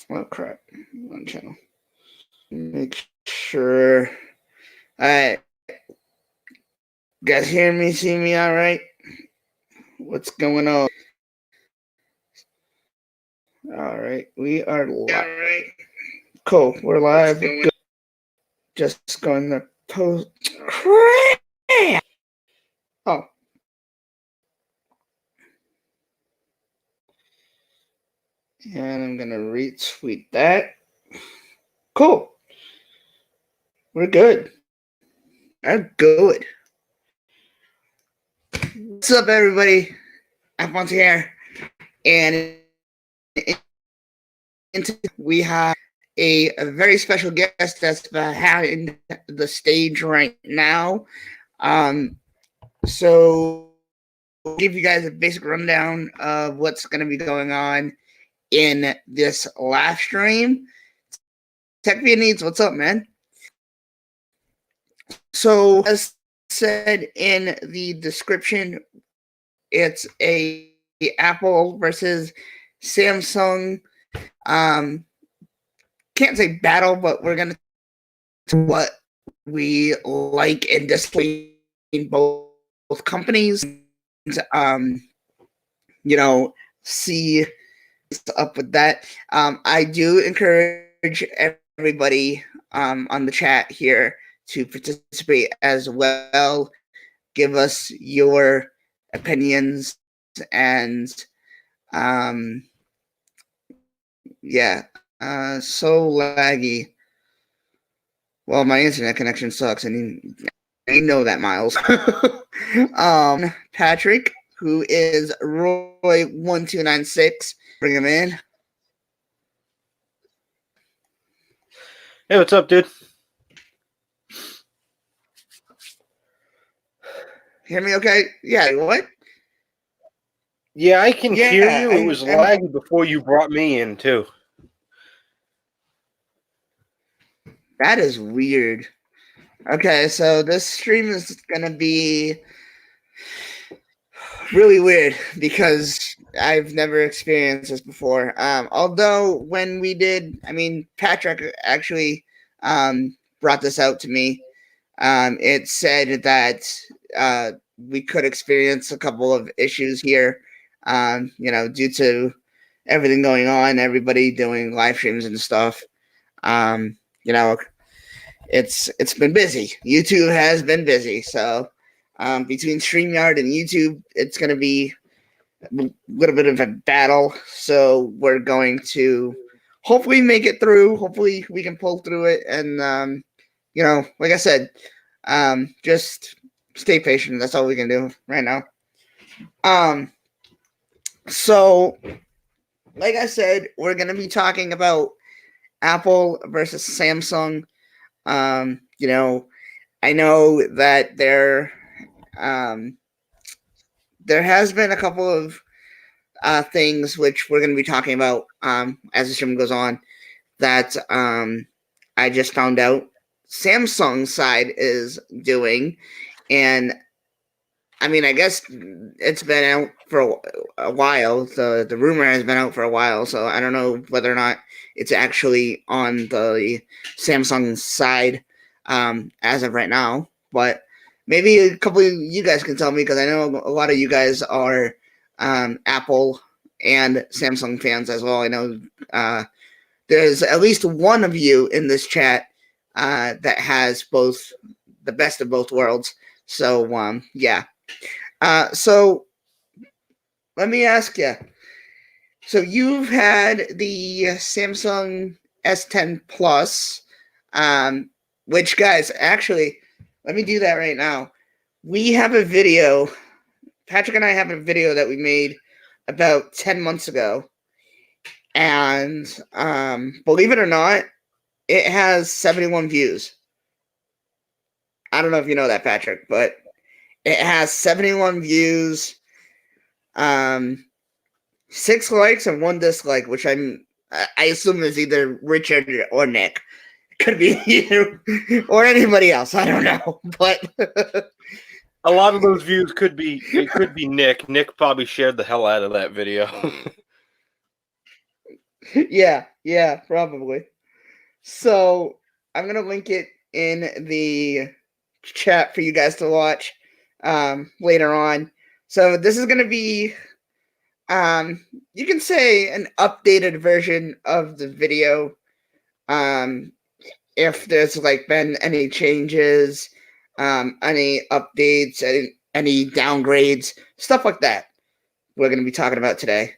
Oh crap! One channel. Make sure. Alright. Guys hear me, see me all right? What's going on? All right. We are live. Cool. We're live. We're just going to post. Crap! Oh. And I'm going to retweet that. Cool. We're good. I'm good. What's up, everybody? Alphonse here. And we have a very special guest that's behind the stage right now. So I'll give you guys a basic rundown of what's going to be going on in this live stream. Tech Via Needs, what's up, man? So, as said in the description, it's a Apple versus Samsung. Can't say battle, but we're gonna what we like and dislike in both companies. You know, see up with that. I do encourage everybody on the chat here to participate as well. Give us your opinions and yeah, so laggy. Well, my internet connection sucks, and you know that, Miles. Patrick, who is Roy1296, bring him in. Hey, what's up, dude? Hear me okay? Yeah, what? Yeah, I can hear you. It was laggy before you brought me in, too. That is weird. Okay, so this stream is going to be really weird because I've never experienced this before. Although when we did, I mean, Patrick actually brought this out to me. It said that we could experience a couple of issues here, due to everything going on, everybody doing live streams and stuff. It's been busy. YouTube has been busy, so between StreamYard and YouTube, it's going to be a little bit of a battle. So we're going to hopefully make it through. Hopefully we can pull through it, and like I said, just stay patient. That's all we can do right now. So like I said, we're going to be talking about Apple versus Samsung. I know that there has been a couple of things which we're going to be talking about as the stream goes on that I just found out Samsung's side is doing, and I mean, I guess it's been out for a while. The rumor has been out for a while, so I don't know whether or not it's actually on the Samsung side as of right now. But maybe a couple of you guys can tell me, because I know a lot of you guys are Apple and Samsung fans as well. I know there's at least one of you in this chat that has both the best of both worlds. So yeah. So let me ask you. So you've had the Samsung S10 Plus, which, guys, actually, let me do that right now. We have a video. Patrick and I have a video that we made about 10 months ago. And believe it or not, it has 71 views. I don't know if you know that, Patrick, but it has 71 views, 6 likes and 1 dislike, which I assume is either Richard or Nick. Could be either or anybody else. I don't know, but a lot of those views could be Nick. Nick probably shared the hell out of that video. Yeah, probably. So I'm gonna link it in the chat for you guys to watch later on. So this is gonna be you can say an updated version of the video. If there's like been any changes, any updates, any downgrades, stuff like that, we're gonna be talking about today.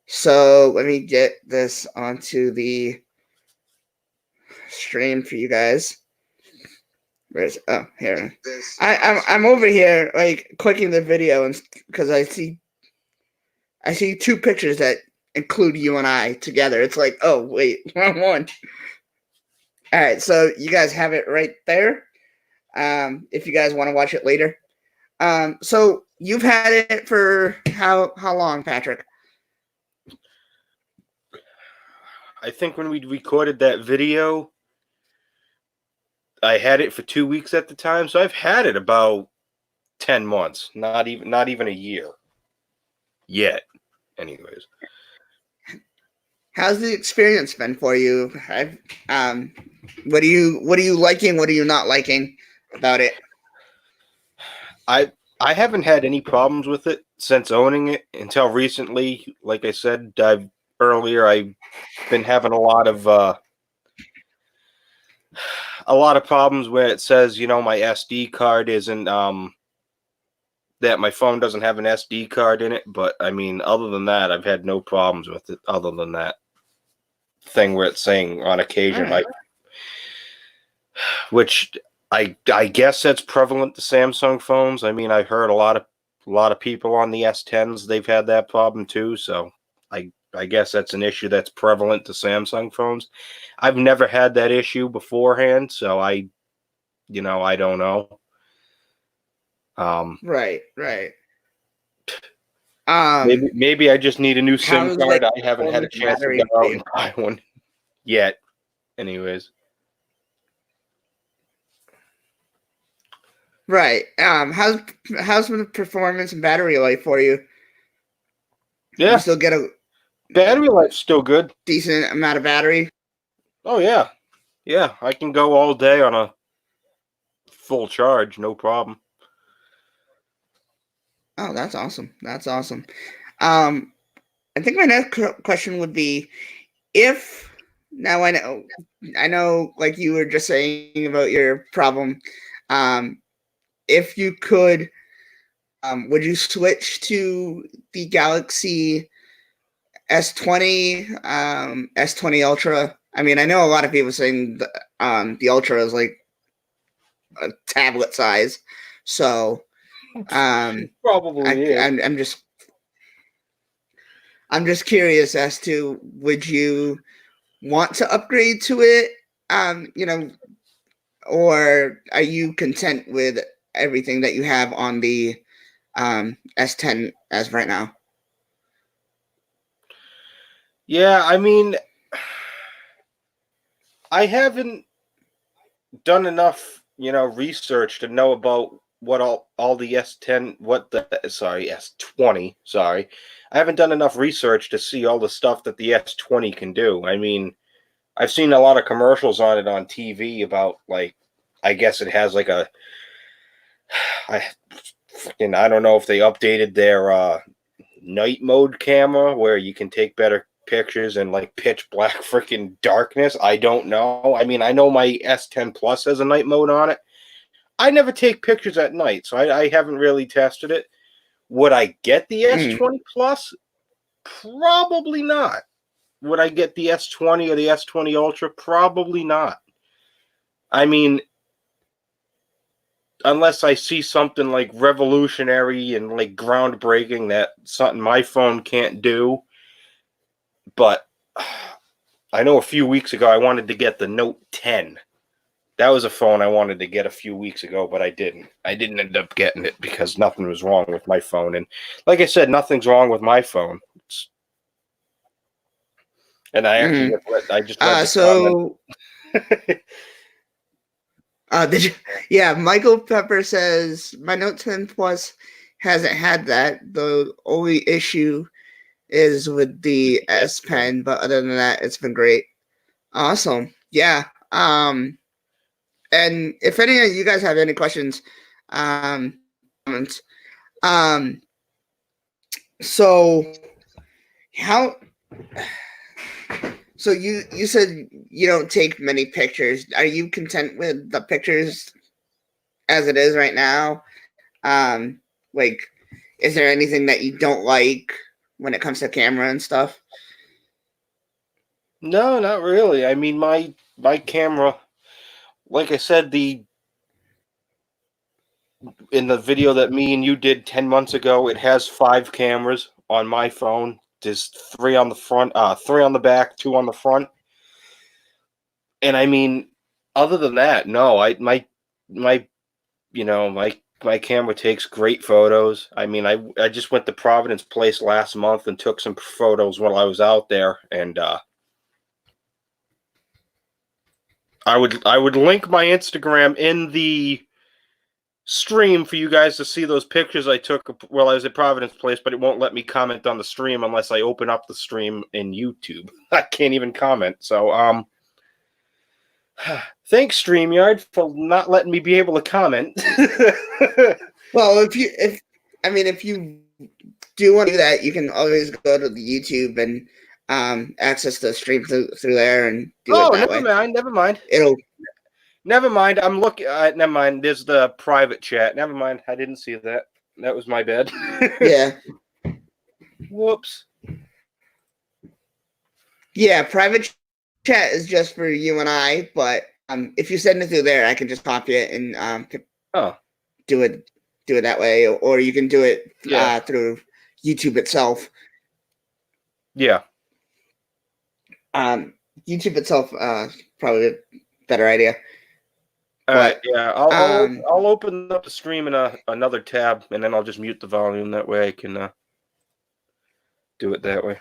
So let me get this onto the stream for you guys. Where's oh here? I'm over here like clicking the video and because I see two pictures that include you and I together. It's like, oh wait, wrong one. All right, so you guys have it right there. If you guys want to watch it later. So you've had it for how long, Patrick? I think when we recorded that video, I had it for 2 weeks at the time, so I've had it about 10 months, not even a year yet. Anyways, how's the experience been for you? What are you liking? What are you not liking about it? I haven't had any problems with it since owning it until recently. Like I said earlier, I've been having a lot of problems where it says, my SD card isn't that my phone doesn't have an SD card in it. But I mean, other than that, I've had no problems with it. Other than that thing where it's saying on occasion, Right. which I guess that's prevalent to Samsung phones. I mean, I heard a lot of people on the S10s, they've had that problem too. So I guess that's an issue that's prevalent to Samsung phones. I've never had that issue beforehand, so I don't know. Right. Maybe I just need a new SIM card. I haven't had a chance to go out and buy one yet. Anyways. Right. How's the performance and battery life for you? Yeah. You still get a battery life's still good. Decent amount of battery. Oh yeah. Yeah, I can go all day on a full charge, no problem. Oh, that's awesome. That's awesome. I think my next question would be if now I know like you were just saying about your problem. If you could, would you switch to the Galaxy S20, S20 Ultra? I mean, I know a lot of people saying the Ultra is like a tablet size, so probably I'm just curious as to would you want to upgrade to it, or are you content with everything that you have on the S10 as right now? Yeah, I mean, I haven't done enough, research to know about what all the S10, S20, sorry. I haven't done enough research to see all the stuff that the S20 can do. I mean, I've seen a lot of commercials on it on TV about, like, I guess it has like I don't know if they updated their night mode camera where you can take better pictures in like pitch black freaking darkness. I don't know. I mean, I know my S10 Plus has a night mode on it. I never take pictures at night, so I haven't really tested it. Would I get the S20 Plus? Probably not. Would I get the S20 or the S20 Ultra? Probably not. I mean, unless I see something like revolutionary and like groundbreaking that something my phone can't do. But I know a few weeks ago I wanted to get the Note 10. That was a phone I wanted to get a few weeks ago, but I didn't. I didn't end up getting it because nothing was wrong with my phone. And like I said, nothing's wrong with my phone. And I actually just read so did you? Yeah, Michael Pepper says my Note 10 Plus hasn't had that. The only issue is with the S Pen, but other than that, it's been great. Awesome. Yeah. And if any of you guys have any questions, comments, um, so how? So you said you don't take many pictures. Are you content with the pictures as it is right now? Like, is there anything that you don't like when it comes to camera and stuff? No, not really. I mean, my camera, like I said, in the video that me and you did 10 months ago, it has 5 cameras on my phone. There's 3 on the front, 3 on the back, 2 on the front. And I mean, other than that, no, my my camera takes great photos. I mean, I just went to Providence Place last month and took some photos while I was out there, and I would link my Instagram in the stream for you guys to see those pictures I took while I was at Providence Place, but it won't let me comment on the stream unless I open up the stream in YouTube. I can't even comment. So thanks StreamYard for not letting me be able to comment. Well, if you do want to do that, you can always go to the YouTube and access the stream through there and do it that way. Never mind. Never mind. I'm looking. Never mind. There's the private chat. Never mind. I didn't see that. That was my bad. Yeah. Whoops. Yeah, private chat is just for you and I, but if you send it through there, I can just copy it and do it that way, or you can do it through YouTube itself. Yeah. YouTube itself probably a better idea. All right. Yeah. I'll open up the stream in another tab, and then I'll just mute the volume. That way I can do it that way.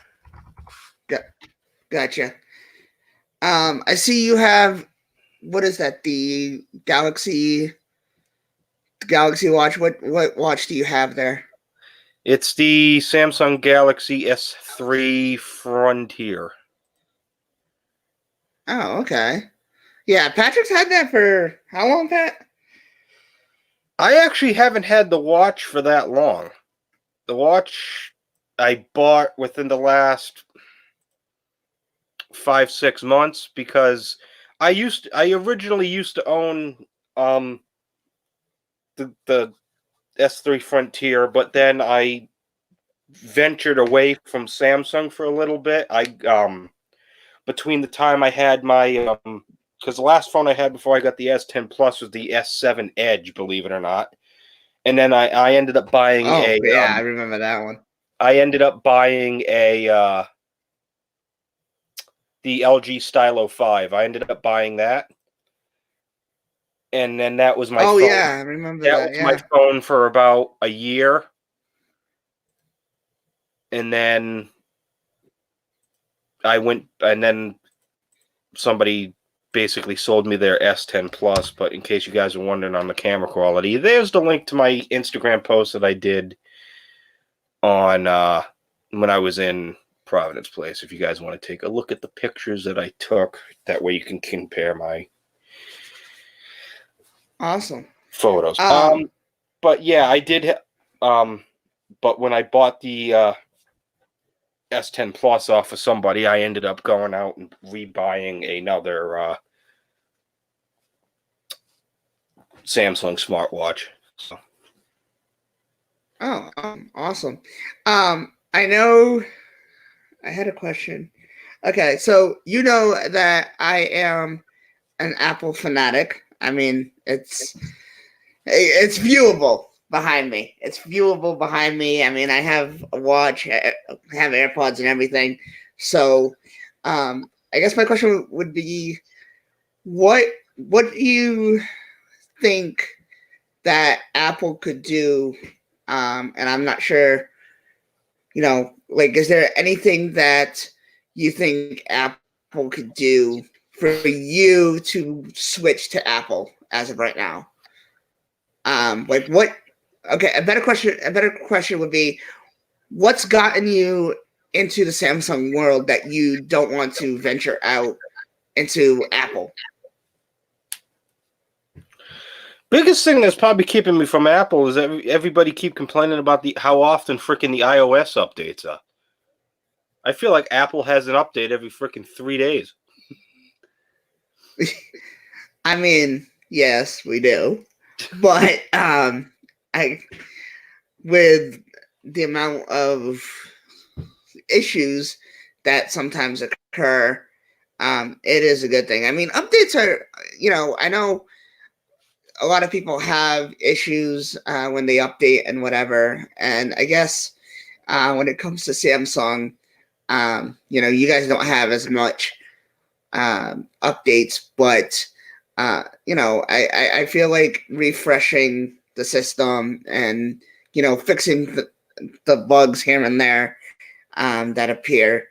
Gotcha. I see you have, what is that? The Galaxy Watch. What watch do you have there? It's the Samsung Galaxy S3 Frontier. Oh, okay. Yeah, Patrick's had that for how long, Pat? I actually haven't had the watch for that long. The watch I bought within the last 5-6 months because I originally used to own the S3 Frontier, but then I ventured away from Samsung for a little bit. Between the time I had my because the last phone I had before I got the S10 Plus was the S7 Edge, believe it or not. And then I ended up buying I remember that one. I ended up buying the LG Stylo 5. I ended up buying that. And then that was my phone. Oh, yeah, I remember that. That was my phone for about a year. And then somebody basically sold me their S10 Plus. But in case you guys are wondering on the camera quality, there's the link to my Instagram post that I did on when I was in Providence Place. If you guys want to take a look at the pictures that I took, that way you can compare my awesome photos. But yeah, I did. But when I bought the S10 Plus off of somebody, I ended up going out and rebuying another Samsung smartwatch. So. Oh, awesome. I know I had a question. Okay, so you know that I am an Apple fanatic. I mean, it's viewable behind me. It's viewable behind me. I mean, I have a watch, I have AirPods and everything. So, I guess my question would be, what do you think that Apple could do? And I'm not sure, like, is there anything that you think Apple could do for you to switch to Apple as of right now? Like what? Okay, a better question would be, what's gotten you into the Samsung world that you don't want to venture out into Apple? Biggest thing that's probably keeping me from Apple is everybody keep complaining about how often freaking the iOS updates are. I feel like Apple has an update every freaking 3 days. I mean, yes, we do, but I with the amount of issues that sometimes occur, it is a good thing. I mean, updates are, I know a lot of people have issues when they update and whatever, and I guess when it comes to Samsung, you guys don't have as much updates, but I feel like refreshing the system and fixing the bugs here and there that appear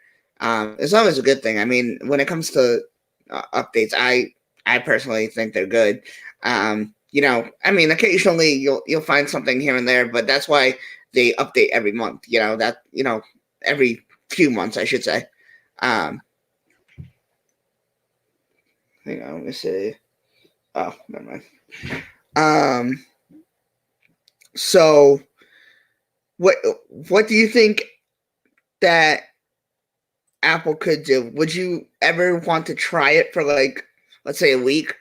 is always a good thing. I mean, when it comes to updates, I personally think they're good. I mean, occasionally you'll find something here and there, but that's why they update every month. Every few months, I should say. Let me see. Oh, never mind. So what do you think that Apple could do? Would you ever want to try it for, like, let's say, a week?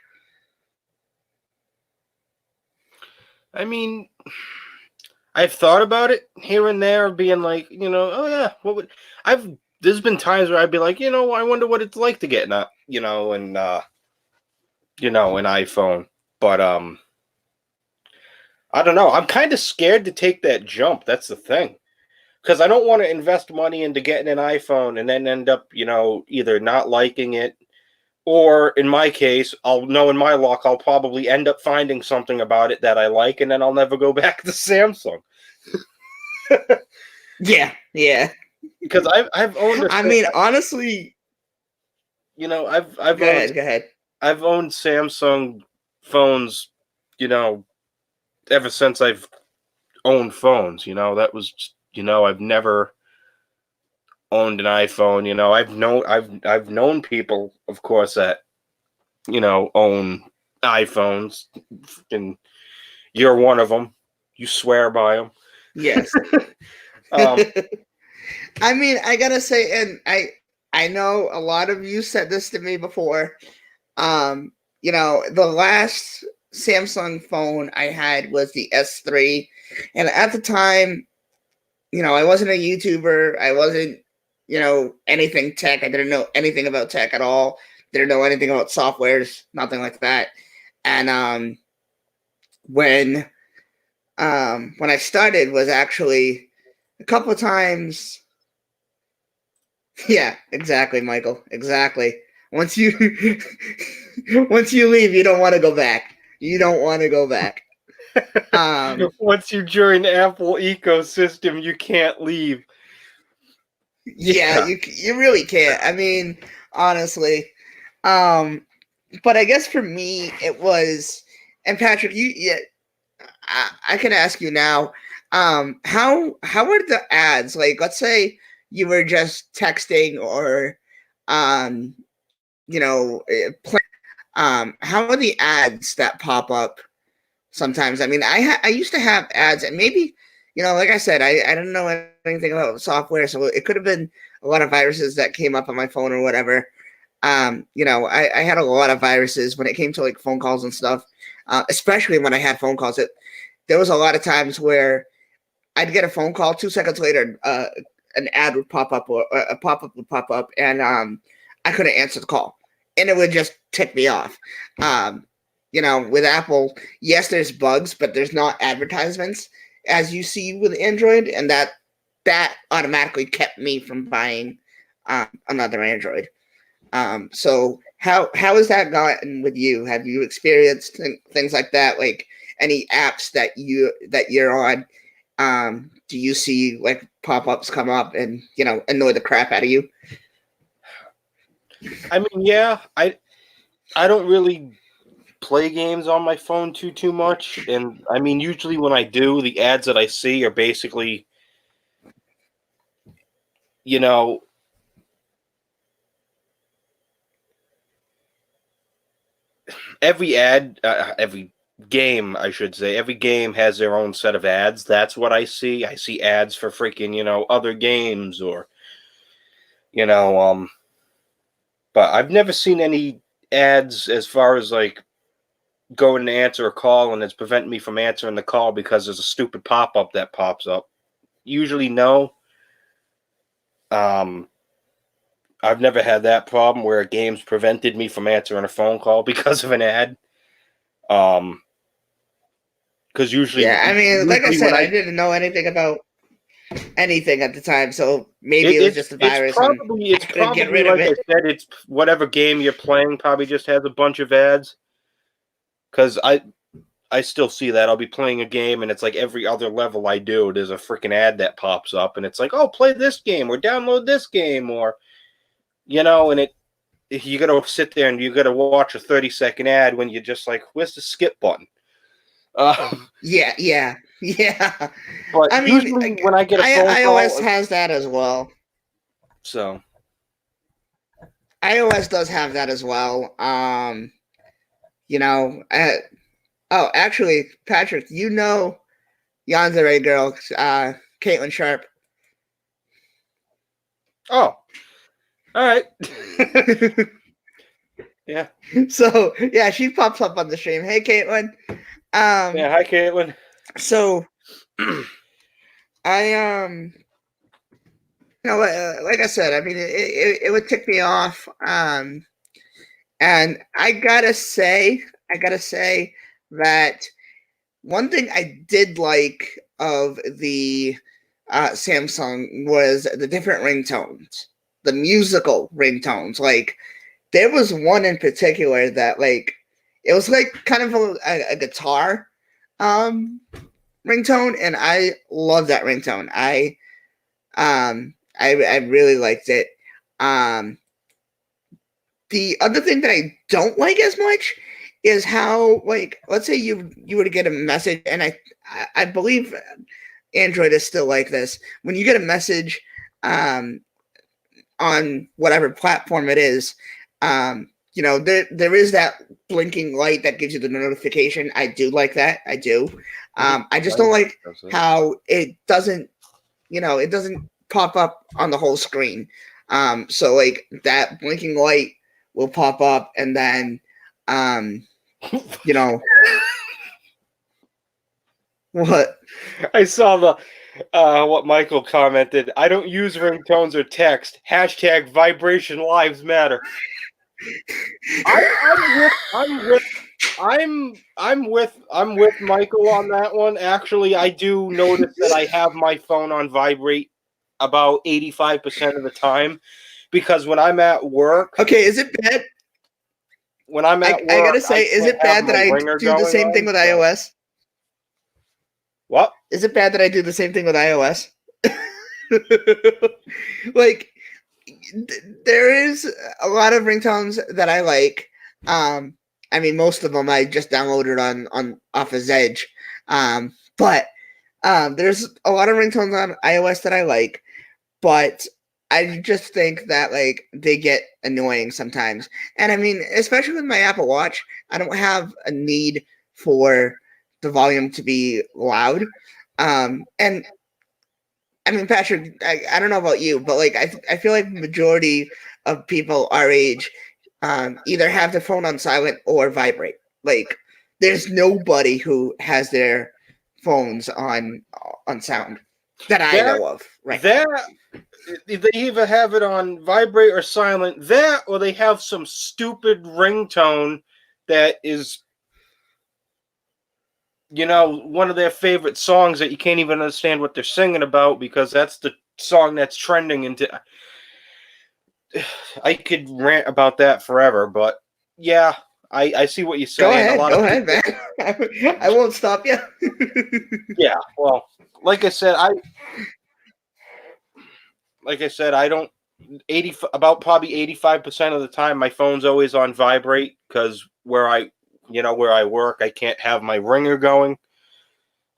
I mean, I've thought about it here and there, being like, oh yeah, there's been times where I'd be like, I wonder what it's like to get an iPhone. But I don't know. I'm kind of scared to take that jump. That's the thing. Because I don't want to invest money into getting an iPhone and then end up, either not liking it, or in my case, I'll know in my luck, I'll probably end up finding something about it that I like, and then I'll never go back to Samsung. Yeah. Because I've owned. I mean, honestly, I've go owned. ahead. I've owned Samsung phones, ever since I've owned phones. That was, I've never owned an iPhone. I've known people, of course, that own iPhones, and you're one of them. You swear by them. Yes. I mean, I gotta say, and I know a lot of you said this to me before. The last Samsung phone I had was the S3, and at the time, I wasn't a YouTuber. I wasn't, anything tech. I didn't know anything about tech at all. Didn't know anything about softwares, nothing like that. And when I started was actually a couple of times. Yeah, exactly, Michael. Exactly. Once you once you leave, you don't want to go back. You don't want to go back. Once you join the Apple ecosystem, you can't leave. Yeah, you really can't. I mean, honestly. But I guess for me it was, and Patrick, I can ask you now. How are the ads? Like, let's say you were just texting or how are the ads that pop up sometimes? I mean, I used to have ads, and maybe, like I said, I didn't know anything about software, so it could have been a lot of viruses that came up on my phone or whatever. I had a lot of viruses when it came to, like, phone calls and stuff, especially when I had phone calls. There was a lot of times where I'd get a phone call, 2 seconds later, an ad would pop up, or a pop-up would pop up, and I couldn't answer the call, and it would just tick me off. With Apple, yes, there's bugs, but there's not advertisements as you see with Android, and that automatically kept me from buying another Android. So how has that gotten with you? Have you experienced things like that? Like, any apps that you're on? Do you see, like, pop-ups come up and annoy the crap out of you? I mean, yeah, I don't really play games on my phone too much, and I mean, usually when I do, the ads that I see are basically you know, every game, I should say, every game has their own set of ads. That's what I see. I see ads for freaking, other games or, you know, but I've never seen any ads as far as like going to answer a call and it's preventing me from answering the call because there's a stupid pop-up that pops up. Usually no. Um, I've never had that problem where a game's prevented me from answering a phone call because of an ad. Because usually, Yeah, I mean, like I usually when said, I didn't know anything about anything at the time, so maybe it, it was just a it's virus and probably I it's couldn't get probably rid of like I it. said, it's whatever game you're playing probably just has a bunch of ads. Because I still see that. I'll be playing a game and it's like every other level I do, there's a freaking ad that pops up and it's like, oh, play this game or download this game or and you gotta sit there and you gotta watch a 30-second ad when you're just like, where's the skip button? Uh, Yeah, yeah, yeah. but I mean, usually when I get a phone iOS call, has that as well. so iOS does have that as well. You know, oh, actually, Patrick, Yandere girl, Caitlin Sharp. oh, all right. Yeah. So yeah, she pops up on the stream. Hey, Caitlin. Yeah. Hi, Caitlin. So I like I said, I mean, it would tick me off. And I gotta say that one thing I did like of the Samsung was the different ringtones, the musical ringtones. Like there was one in particular that like it was like kind of a guitar um, ringtone, and I love that ringtone. I really liked it. The other thing that I don't like as much is how, like, let's say you were to get a message, and I believe Android is still like this. When you get a message um, on whatever platform it is, there is that blinking light that gives you the notification. I do like that. I do. I just don't like how it doesn't pop up on the whole screen. So like that blinking light will pop up, and then what? I saw the what Michael commented. I don't use ringtones or text. Hashtag vibration lives matter. I'm with Michael on that one. Actually, I do notice that I have my phone on vibrate about 85% of the time because when I'm at work, Okay, is it bad? when I'm at I work, gotta say, I is can't it have bad that my I ringer do the going same thing on. with So. iOS? What? Is it bad that I do the same thing with iOS? Like, there is a lot of ringtones that I like. I mean, most of them I just downloaded on off of Zedge. But there's a lot of ringtones on iOS that I like, but I just think that like they get annoying sometimes. And I mean, especially with my Apple Watch, I don't have a need for the volume to be loud. And I mean, Patrick, I don't know about you, but like I feel like the majority of people our age either have their phone on silent or vibrate. Like, there's nobody who has their phones on sound that I know of right now. They either have it on vibrate or silent. That, or they have some stupid ringtone that is, one of their favorite songs that you can't even understand what they're singing about because that's the song that's trending into. I could rant about that forever, but yeah, I see what you're saying. A lot Go of ahead, people, man. I won't stop you. yeah. Well, like I said, I don't 80 about probably 85% of the time my phone's always on vibrate because where I work, I can't have my ringer going.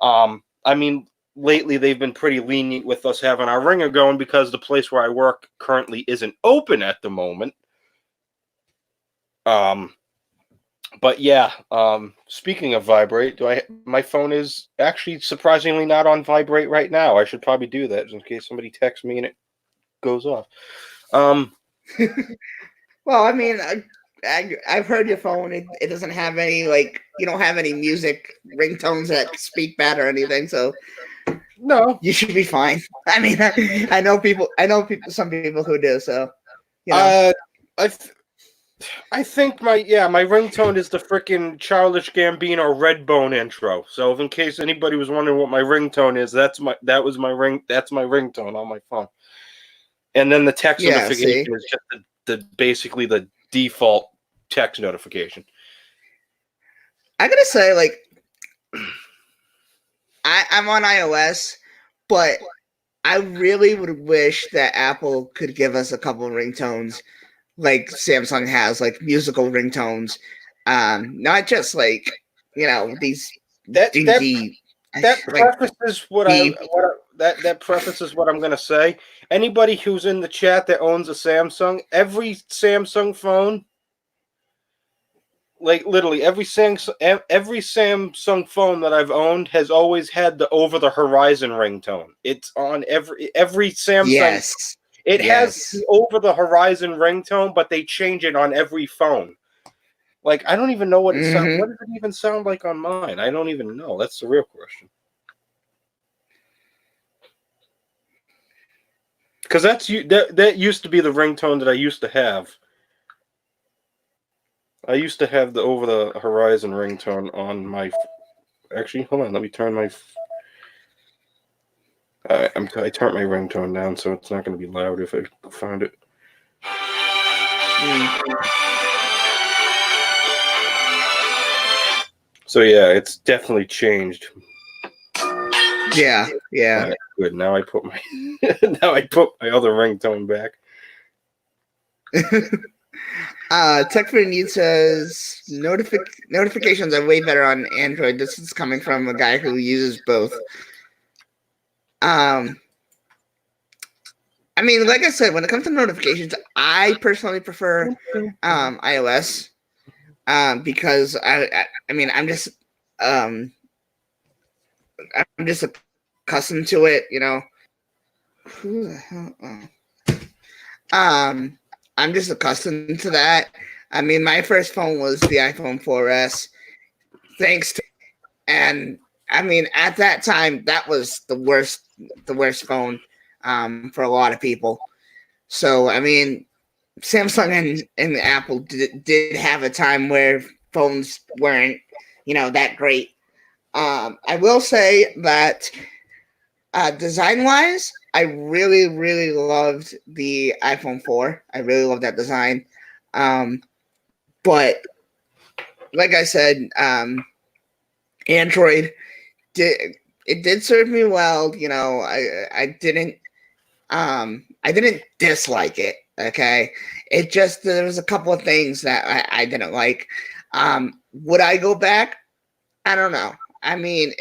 I mean, lately they've been pretty lenient with us having our ringer going because the place where I work currently isn't open at the moment. But yeah, speaking of vibrate, my phone is actually surprisingly not on vibrate right now. I should probably do that in case somebody texts me and it goes off. Well, I mean, I've heard your phone. It doesn't have any, like, you don't have any music ringtones that speak bad or anything, so No, you should be fine. I mean, I know people. Some people who do. So, you know. I think my ringtone is the freaking Childish Gambino Redbone intro. So if in case anybody was wondering what my ringtone is, that's my ringtone on my phone. And then the text Yeah. notification See, is just the basically the default text notification. I gotta say, like, I'm on iOS, but I really would wish that Apple could give us a couple of ringtones like Samsung has, like musical ringtones. Not just like, these That dingy that like prefaces beep. that prefaces what I'm gonna say. Anybody who's in the chat that owns a Samsung, every Samsung phone, like literally every Samsung phone that I've owned has always had the over the horizon ringtone. It's on every Samsung. Yes. It has Yes. the over the horizon ringtone, but they change it on every phone. Like I don't even know what it sound. Mm-hmm. What does it even sound like on mine? I don't even know. That's the real question. Because that used to be the ringtone that I used to have. I used to have the over the horizon ringtone on my. Actually, hold on. Let me turn my. I turned my ringtone down, so it's not going to be loud if I find it. So yeah, it's definitely changed. Yeah. Yeah. Right, good. Now I put my other ringtone back. Tech for Need says notifications are way better on Android. This is coming from a guy who uses both. I mean, like I said, when it comes to notifications, I personally prefer iOS because I mean, I'm just accustomed to it, you know. Who the hell? I'm just accustomed to that. I mean, my first phone was the iPhone 4S. Thanks to, and I mean, at that time, that was the worst phone for a lot of people. So, I mean, Samsung and Apple did have a time where phones weren't, that great. I will say that design wise, I really, really loved the iPhone 4. I really love that design. But like I said, Android did serve me well. I didn't dislike it. Okay, it just there was a couple of things that I didn't like. Would I go back? I don't know. I mean,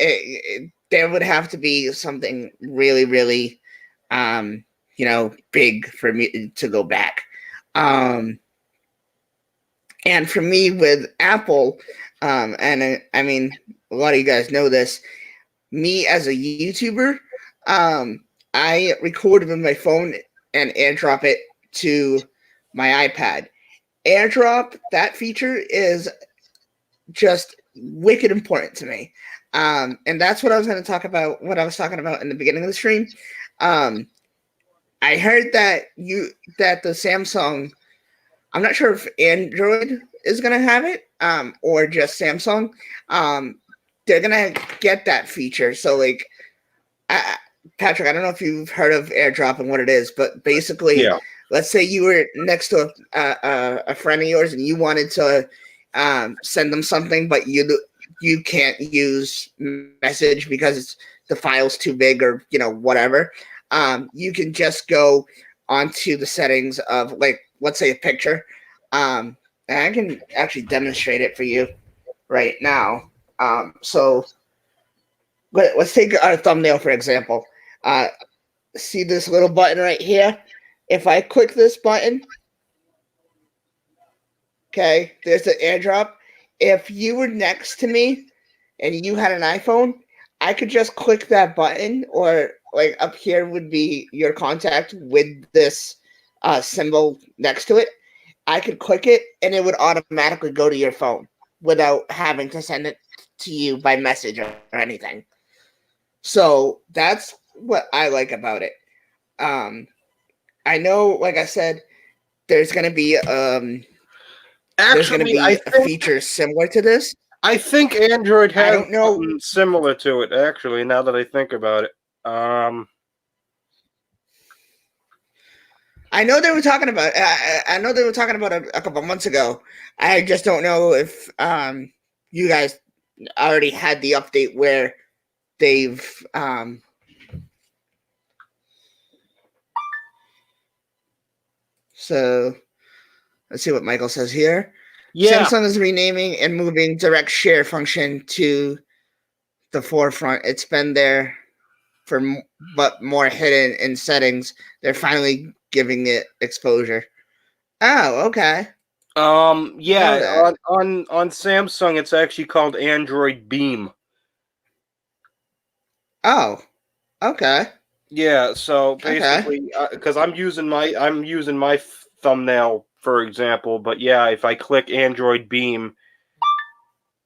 there would have to be something really, really, big for me to go back. And for me with Apple, I mean, a lot of you guys know this. Me as a YouTuber, I record with my phone and airdrop it to my iPad. Airdrop, that feature is just wicked important to me. And that's what I was going to talk about, what I was talking about in the beginning of the stream. I heard that the Samsung, I'm not sure if Android is going to have it, or just Samsung. They're going to get that feature. So like, Patrick, I don't know if you've heard of airdrop and what it is, but basically, Yeah. let's say you were next to a friend of yours and you wanted to send them something, but you can't use message because the file's too big or whatever. You can just go onto the settings of, like, let's say a picture. And I can actually demonstrate it for you right now. So let's take our thumbnail for example. See this little button right here? If I click this button, okay, there's the airdrop. If you were next to me and you had an iPhone, I could just click that button, or like up here would be your contact with this symbol next to it. I could click it and it would automatically go to your phone without having to send it to you by message or anything. So that's what I like about it. I know, like I said, there's gonna be Actually, a feature similar to this. I think Android I has don't know. something similar to it. Actually, now that I think about it, I know they were talking about. I know they were talking about a couple months ago. I just don't know if you guys already had the update where they've so let's see what Michael says here. yeah. Samsung is renaming and moving direct share function to the forefront. It's been there but more hidden in settings. They're finally giving it exposure. Oh, okay. Know Yeah, that. on Samsung, it's actually called Android Beam. Oh, okay. Yeah, so Okay. basically, because I'm using my thumbnail for example, but yeah, if I click Android Beam,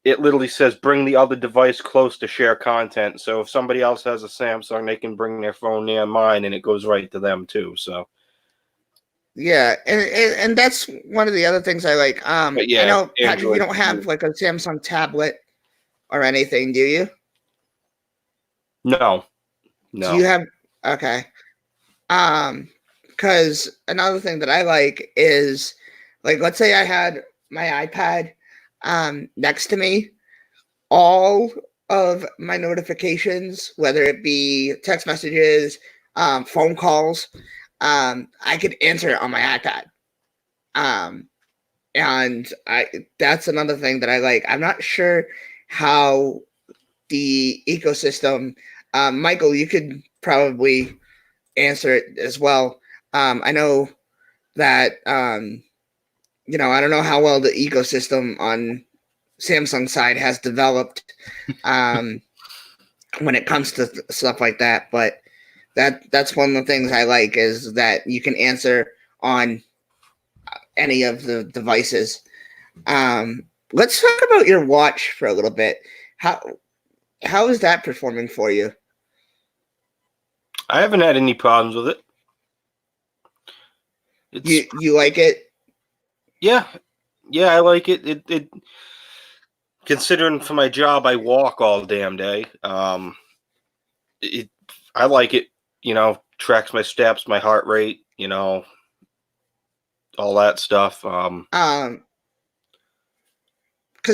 it literally says bring the other device close to share content. So if somebody else has a Samsung, they can bring their phone near mine, and it goes right to them too. So, Yeah, and that's one of the other things I like. but I yeah, know, Patrick, you Android don't have Beam. like a Samsung tablet or anything, do you? No, Do no. you have? Okay. Because another thing that I like is, like, let's say I had my iPad next to me, all of my notifications, whether it be text messages, phone calls, I could answer it on my iPad. Um, and that's another thing that I like. I'm not sure how the ecosystem. Michael, you could probably answer it as well. I know that I don't know how well the ecosystem on Samsung side has developed um, when it comes to stuff like that, but that's one of the things I like is that you can answer on any of the devices. Let's talk about your watch for a little bit. How how is that performing for you? I haven't had any problems with it. It's You like it? yeah, yeah, I like it. It considering for my job, I walk all damn day. It I like it. Tracks my steps, my heart rate. All that stuff. Because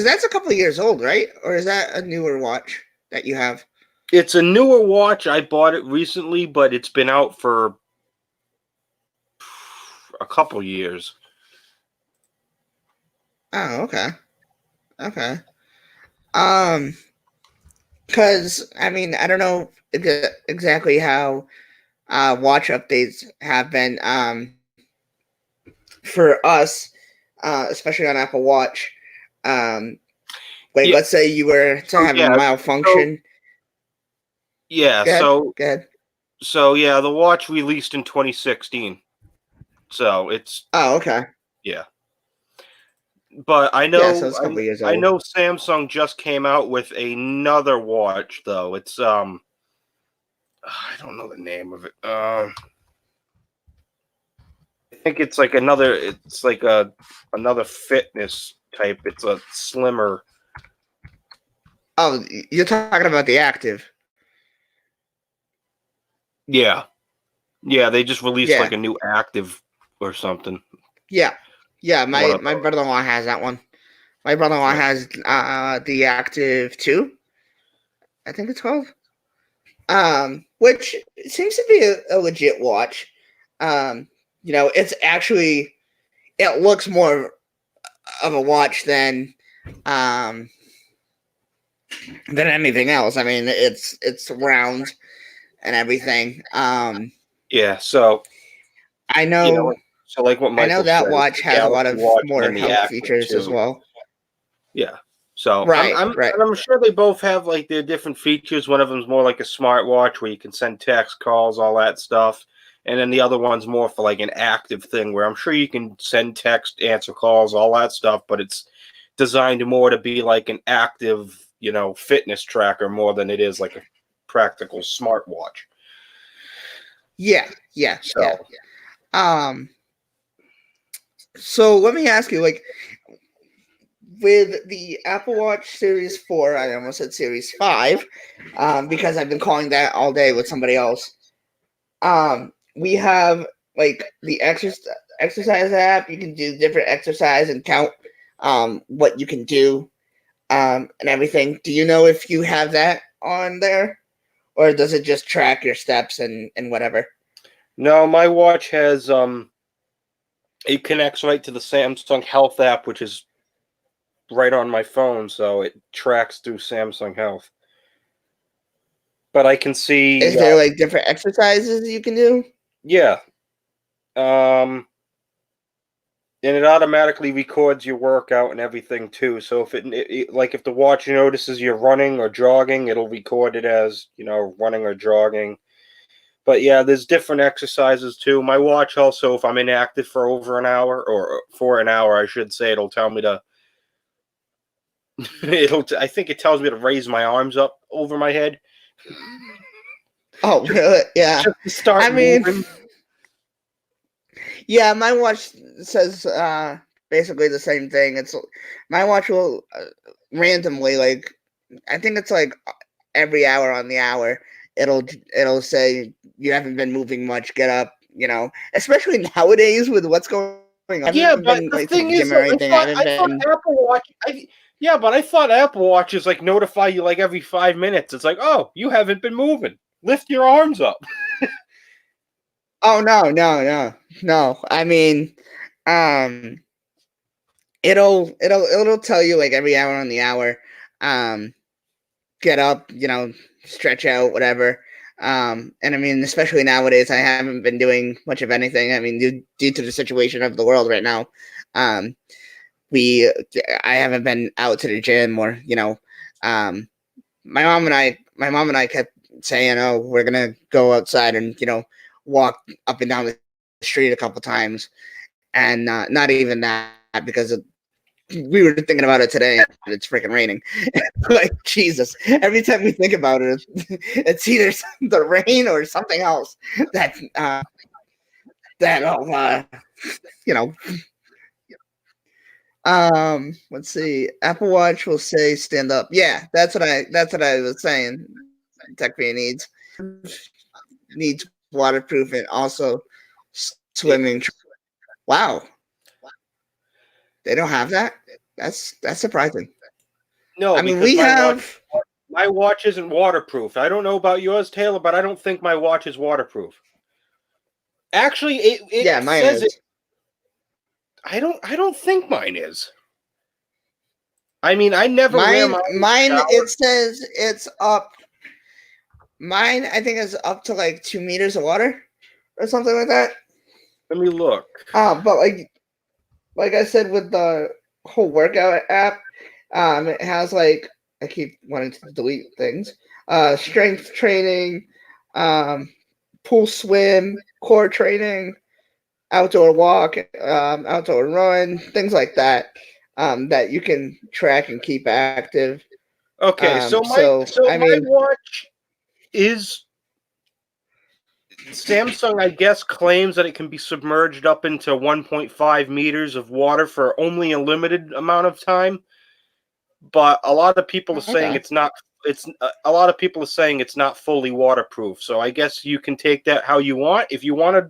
that's a couple of years old, right? Or is that a newer watch that you have? It's a newer watch. I bought it recently, but it's been out for a couple years. Oh, okay, okay. Um, because I mean, I don't know exactly how watch updates have been for us, especially on Apple Watch. Um, like Yeah. let's say you were to So have a yeah. So malfunction. yeah. Go ahead, So go ahead. so yeah. The watch released in 2016. So it's Oh, okay. yeah. But I Yeah, so know it's a couple of years I old. know Samsung just came out with another watch though. It's I don't know the name of it. I think it's like another. It's like another fitness type. It's a slimmer. Oh, you're talking about the active. Yeah, yeah. They just released like Yeah, a new active or something. yeah, yeah. One My of my those. brother-in-law has that one. My brother-in-law Yeah. has the active 2, I think it's called. Which seems to be a legit watch. Um, it's actually it looks more of a watch than um than anything else. I mean, it's round and everything. Yeah, so I you know, know so like what I know Michael that said, watch the has a lot Galaxy of Watch and more then the health Active features as too. well. Yeah. So Right, right. I'm sure they both have like their different features. One of them's more like a smartwatch where you can send text, calls, all that stuff. And then the other one's more for like an active thing where I'm sure you can send text, answer calls, all that stuff, but it's designed more to be like an active, fitness tracker more than it is like a practical smartwatch. Yeah, yeah, yeah. So Um, so let me ask you, like, with the Apple Watch Series 4, I almost said Series 5, because I've been calling that all day with somebody else. We have like the exercise app. You can do different exercise and count what you can do and everything. Do you know if you have that on there, or does it just track your steps and whatever? no, my watch has it connects right to the Samsung Health app, which is right on my phone, so it tracks through Samsung Health. But I can see, Is there like different exercises you can do? yeah, um, and it automatically records your workout and everything too. So if like if the watch notices you're running or jogging, it'll record it as running or jogging. But yeah, there's different exercises too. My watch also, if I'm inactive for over an hour or for an hour, I should say, it'll tell me to. I think it tells me to raise my arms up over my head. Oh, just, really? Yeah. just to start I mean, moving. yeah, my watch says basically the same thing. It's my watch will randomly, like, I think it's like every hour on the hour, it'll it'll say you haven't been moving much. Get up, especially nowadays with what's going on. I Yeah, haven't but been the like to the thing is, gym or though, anything. I haven't I thought been. Apple Watch. Yeah, but I thought Apple Watches like notify you like every 5 minutes. It's like, oh, you haven't been moving. Lift your arms up. Oh, no, no, no, no. I mean, um, it'll tell you like every hour on the hour. Um, get up, stretch out, whatever. And I mean, especially nowadays, I haven't been doing much of anything. I mean, due to the situation of the world right now, um, we I haven't been out to the gym or um, my mom and I kept saying, oh, we're gonna go outside and walk up and down the street a couple times, and not even that because we were thinking about it today. It's freaking raining. Like Jesus, every time we think about it, it's either the rain or something else that that'll you know. Let's see. Apple Watch will say stand up. Yeah, that's what I was saying. Tech Pay needs waterproof and also It, swimming. Wow, they don't have that. That's surprising. no, I mean, because we have. my watch isn't waterproof. I don't know about yours, Taylor, but I don't think my watch is waterproof. Actually, Yeah, it mine says it. is. I don't think mine is. I mean, I never wear Mine, mine in the mine. shower. It says it's up. Mine, I think, is up to like 2 meters of water or something like that. Let me look. But like I said with the whole workout app, it has like I keep wanting to delete things. Strength training, um, pool swim, core training, outdoor walk, outdoor run, things like that. That you can track and keep active. Okay, so So I my mean, watch is Samsung, I guess, claims that it can be submerged up into 1.5 meters of water for only a limited amount of time. But a lot of people are saying okay. it's not. It's a lot of people are saying it's not fully waterproof. So I guess you can take that how you want. If you want to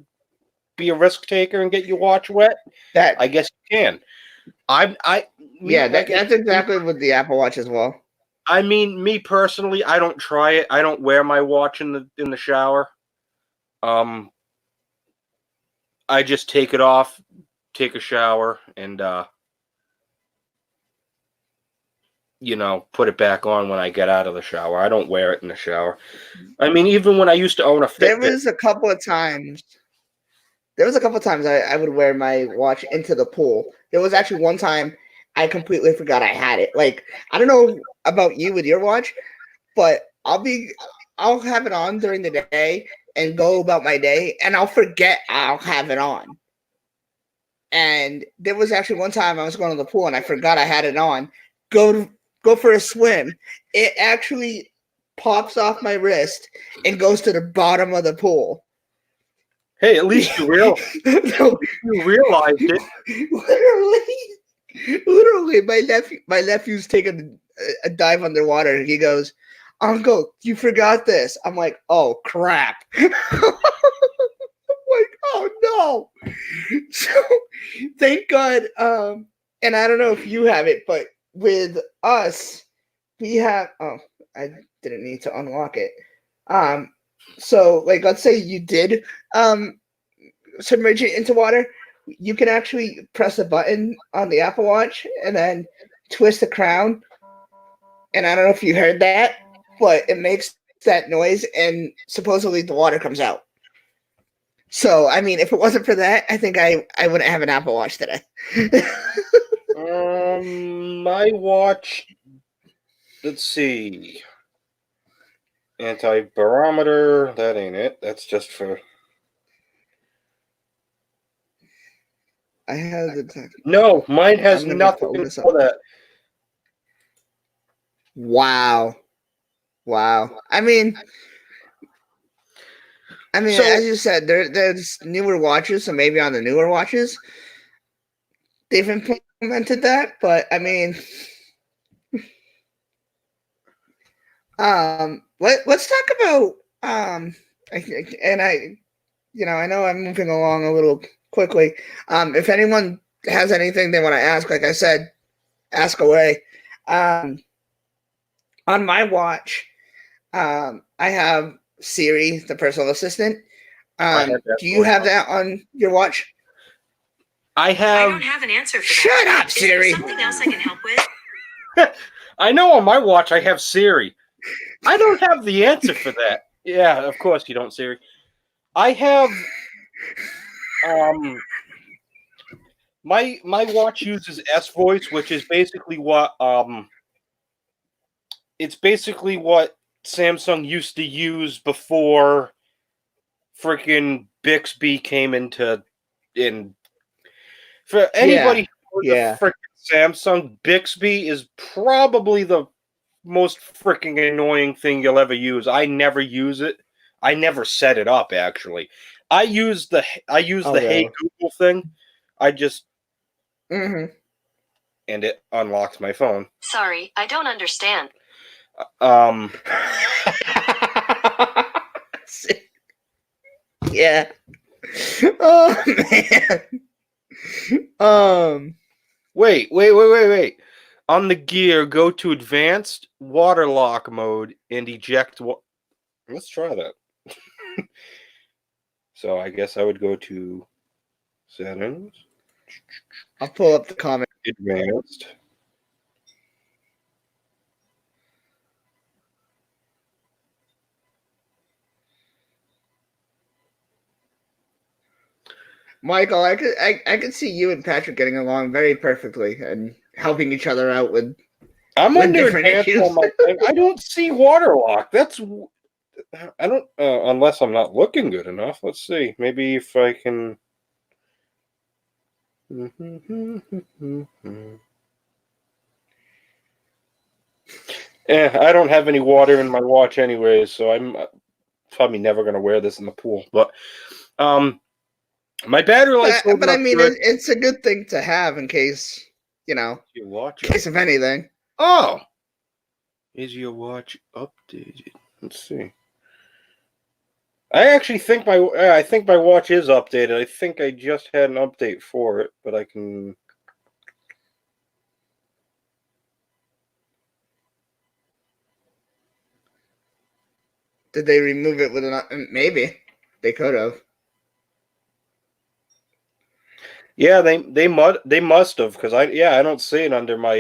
be a risk taker and get your watch wet, That I guess you can. I me Yeah, like that's exactly with the Apple Watch as well. I mean me personally, I don't try it. I don't wear my watch in the shower. Um, I just take it off, take a shower, and put it back on when I get out of the shower. I don't wear it in the shower. I mean, even when I used to own a There Fitbit. was a couple of times. I would wear my watch into the pool. There was actually one time I completely forgot I had it. Like, I don't know about you with your watch, but I'll have it on during the day and go about my day, and I'll forget I'll have it on. And there was actually one time I was going to the pool and I forgot I had it on. Go for a swim. It actually pops off my wrist and goes to the bottom of the pool. Hey, at least you No, you realized it. literally, my nephew's taking a dive underwater. And he goes, "Uncle, you forgot this." I'm like, "Oh crap!" I'm like, "Oh no!" So thank God. And I don't know if you have it, but with us, we have. Oh, I didn't need to unlock it. So like, let's say you did submerge it into water. You can actually press a button on the Apple Watch and then twist the crown. And I don't know if you heard that, but it makes that noise, and supposedly the water comes out. So, I mean, if it wasn't for that, I think I wouldn't have an Apple Watch today. My watch. Let's see. Anti-barometer. That ain't it. That's just for. I have the. No, mine has I'm gonna nothing pull this up. for that. Wow. I mean, So, as you said, there's newer watches, so maybe on the newer watches they've implemented that. But I mean, let's talk about and I know I'm moving along a little quickly. If anyone has anything they want to ask, like I said, ask away. On my watch, I have Siri, the personal assistant. I had that Do you voice have on. that on your watch? I have. I don't have an answer for that. Shut up, Is Siri. there something else I can help with? I know on my watch I have Siri. I don't have the answer for that. Yeah, of course you don't, Siri. I have. My watch uses S voice, which is basically what it's basically what Samsung used to use before freaking Bixby came in. For anybody who owns Yeah. a freaking Samsung, Bixby is probably the most freaking annoying thing you'll ever use. I never use it. I never set it up actually. I use the Hey Google thing. I just Mm-hmm. and it unlocks my phone. Sorry, I don't understand. Yeah. Oh man. Wait. On the gear, go to advanced water lock mode and eject. Let's try that. So I guess I would go to settings, I'll pull up the comment. advanced. Michael, I could see you and Patrick getting along very perfectly and helping each other out with I'm with under different advanced issues. on my thing. I don't see water lock. I don't unless I'm not looking good enough. Let's see. Maybe if I can. I don't have any water in my watch anyways, so I'm probably never gonna wear this in the pool. But my battery life's holding But I up mean, good. it's a good thing to have in case, Your watch. in case of anything. Oh, is your watch updated? Let's see. I actually think my watch is updated. I think I just had an update for it, but I can. Did they remove it with maybe they could have. Yeah, they must have because I don't see it under my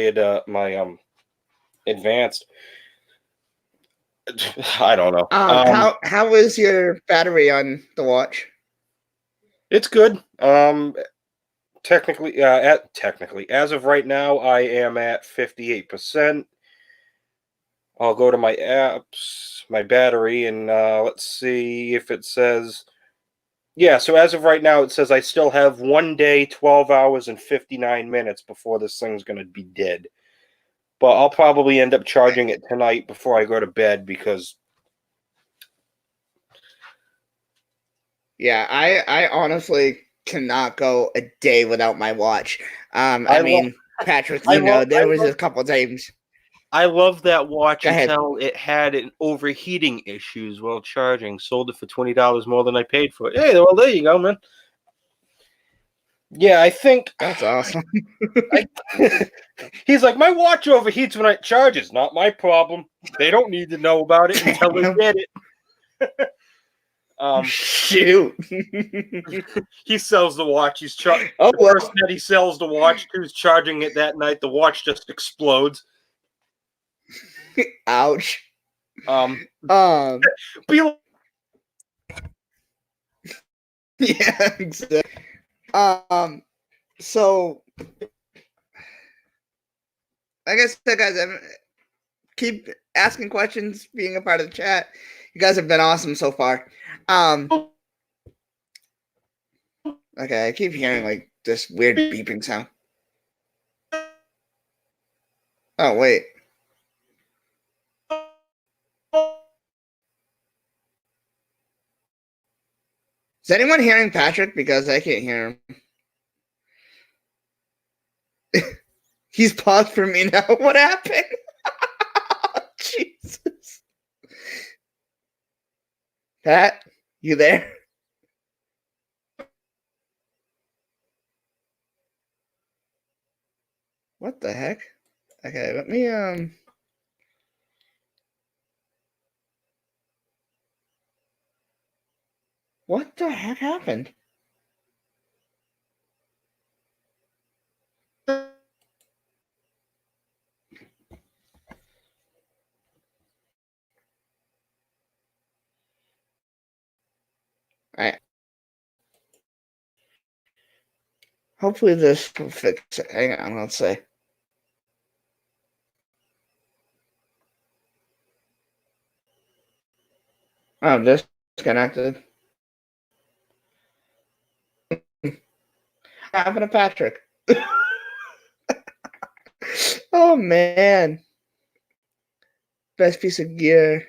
advanced. I don't know. How is your battery on the watch? It's good. Technically, as of right now, I am at 58%. I'll go to my apps, my battery, and let's see if it says. Yeah, so as of right now, it says I still have 1 day, 12 hours, and 59 minutes before this thing's going to be dead. But I'll probably end up charging it tonight before I go to bed because. Yeah, I honestly cannot go a day without my watch. Patrick, there was a couple times. I love that watch Go ahead. until it had an overheating issues while charging. Sold it for $20 more than I paid for it. Hey, well, there you go, man. Yeah, I think That's awesome. He's like, my watch overheats when it charges. Not my problem. They don't need to know about it until they get it. Shoot. He sells the watch. He's the person that he sells the watch to is charging it that night. The watch just explodes. Ouch. Yeah, exactly. So like I said, guys, keep asking questions, being a part of the chat. You guys have been awesome so far. Okay, I keep hearing like this weird beeping sound. Oh, wait. Is anyone hearing Patrick? Because I can't hear him. He's paused for me now. What happened? Jesus. Pat, you there? What the heck? Okay, let me what the heck happened? Alright. Hopefully this will fix it. Hang on, let's see. Oh, disconnected. What happened to Patrick? Oh man. Best piece of gear.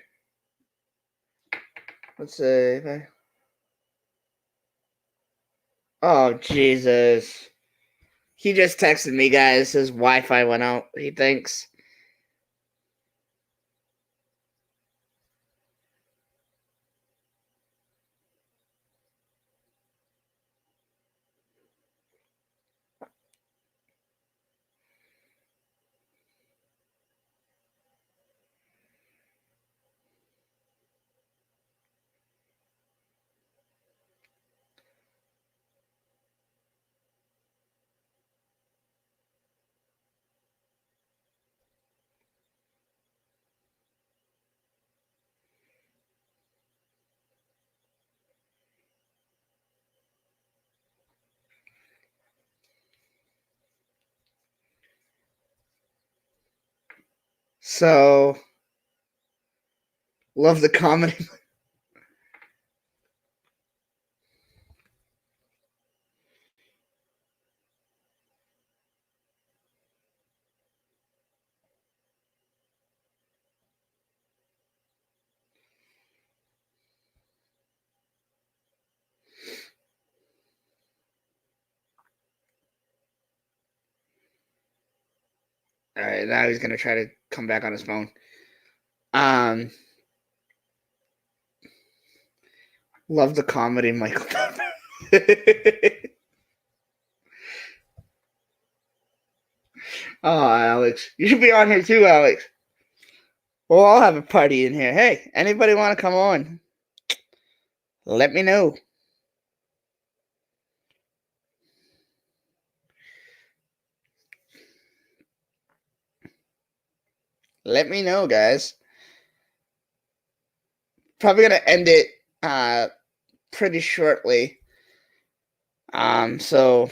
Let's see. Oh Jesus. He just texted me, guys. His Wi-Fi went out, he thinks. So, love the comedy. All right, now he's gonna try to come back on his phone. Love the comedy, Michael. Oh, Alex, you should be on here too, Alex. We'll all have a party in here. Hey, anybody want to come on? Let me know. let me know, guys. Probably gonna end it pretty shortly. So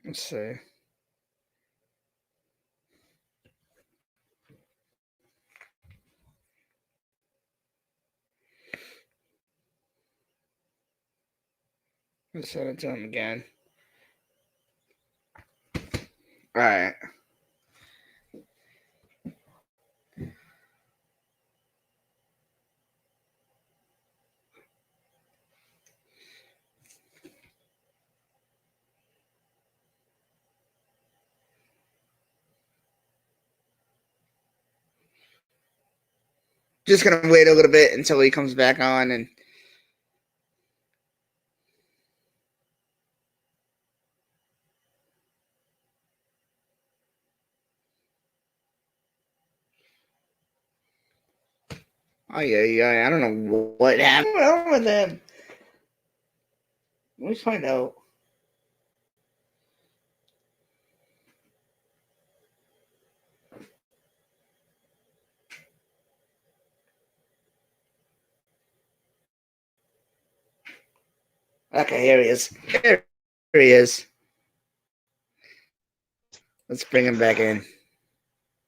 let's see. Let's send it to him again. All right. Just gonna wait a little bit until he comes back on and. Oh yeah. I don't know what happened with him. Let me find out. Okay, here he is. Here he is. Let's bring him back in.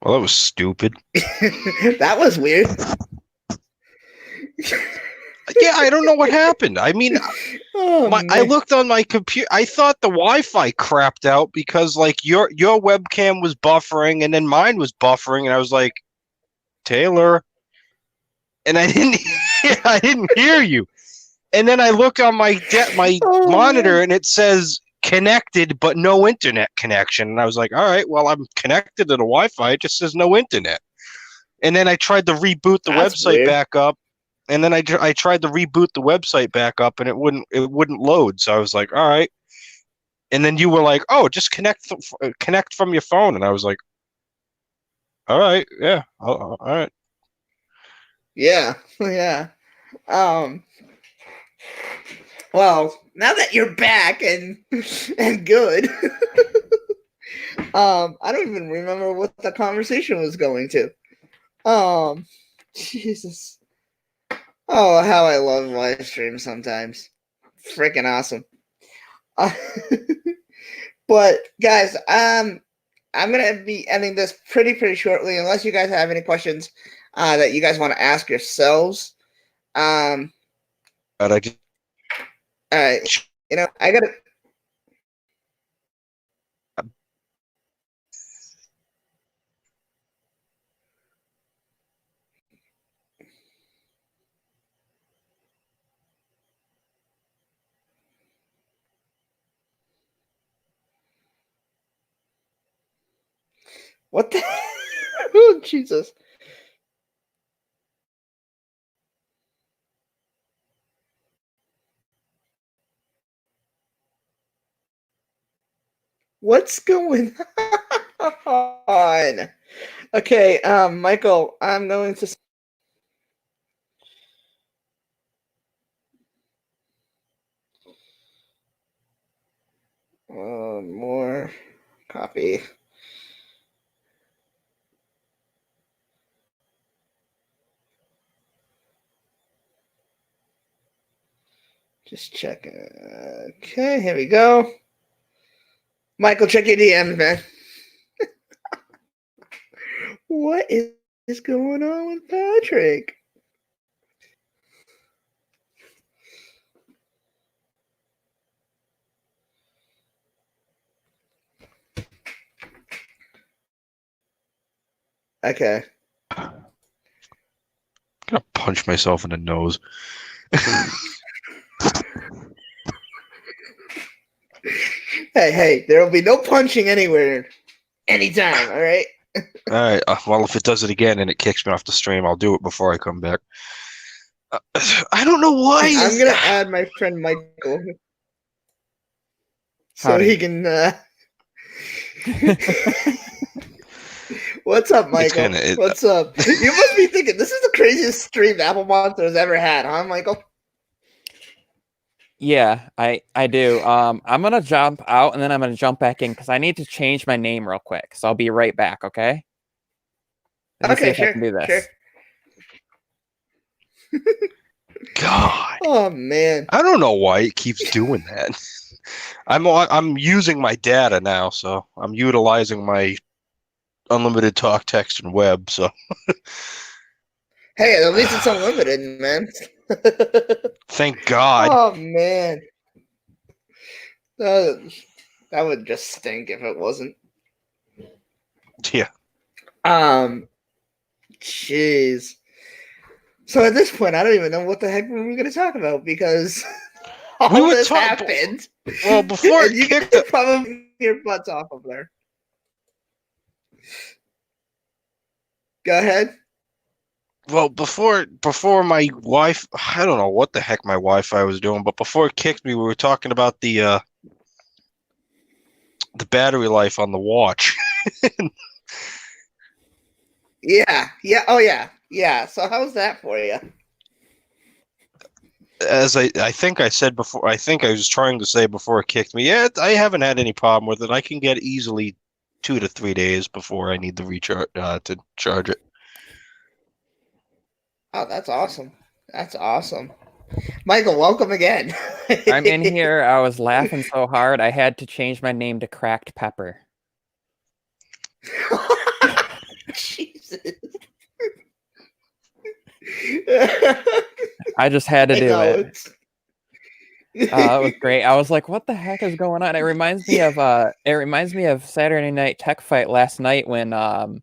Well, that was stupid. That was weird. Yeah, I don't know what happened. I mean, I looked on my computer. I thought the Wi-Fi crapped out because like your webcam was buffering and then mine was buffering, and I was like, Taylor, and I didn't hear you. And then I look on my monitor and it says connected but no internet connection. And I was like, all right, well, I'm connected to the Wi-Fi. It just says no internet. And then I tried to reboot the website back up. And then I tried to reboot the website back up and it wouldn't load. So I was like, all right. And then you were like, oh, just connect from your phone. And I was like, all right, yeah, all right. Yeah. Well, now that you're back and good, I don't even remember what the conversation was going to. Jesus. Oh, how I love live streams sometimes. Freaking awesome. But guys, I'm gonna be ending this pretty shortly, unless you guys have any questions that you guys want to ask yourselves. But I just I gotta. What the? Oh, Jesus. What's going on? Okay, Michael, I'm going to. More copy. Just check. Okay, here we go. Michael, check your DMs, man. What is going on with Patrick? Okay. I'm gonna punch myself in the nose. Hey, there will be no punching anywhere, anytime. All right. All right. Well, if it does it again and it kicks me off the stream, I'll do it before I come back. I don't know why. I'm gonna add my friend Michael so Howdy. he can What's up, Michael? kinda- What's up? You must be thinking this is the craziest stream Apple Monster has ever had, huh, Michael? Yeah, I do. I'm gonna jump out and then I'm gonna jump back in because I need to change my name real quick. So I'll be right back. Okay. Let me see Okay, if I can do this. sure. God, Oh man. I don't know why it keeps doing that. I'm using my data now, so I'm utilizing my unlimited talk, text, and web. So Hey, at least it's unlimited, man. thank God. Oh man. That would just stink if it wasn't. Yeah. Jeez. So at this point, I don't even know what the heck we were going to talk about because all We were this talk- happened. Well, before and it you kicked guys probably your butts off of there. Go ahead. Well, before my wife, I don't know what the heck my Wi-Fi was doing, but before it kicked me, we were talking about the battery life on the watch. Yeah. Oh yeah. So how's that for you? As I think I said before, I think I was trying to say before it kicked me. Yeah, I haven't had any problem with it. I can get easily 2 to 3 days before I need the recharge to charge it. Oh, that's awesome. That's awesome. Michael, welcome again. I'm in here. I was laughing so hard I had to change my name to Cracked Pepper. Jesus. I just had to I do know, it. it's- It was great. I was like, "What the heck is going on?" It reminds me of Saturday Night Tech Fight last night when Scott.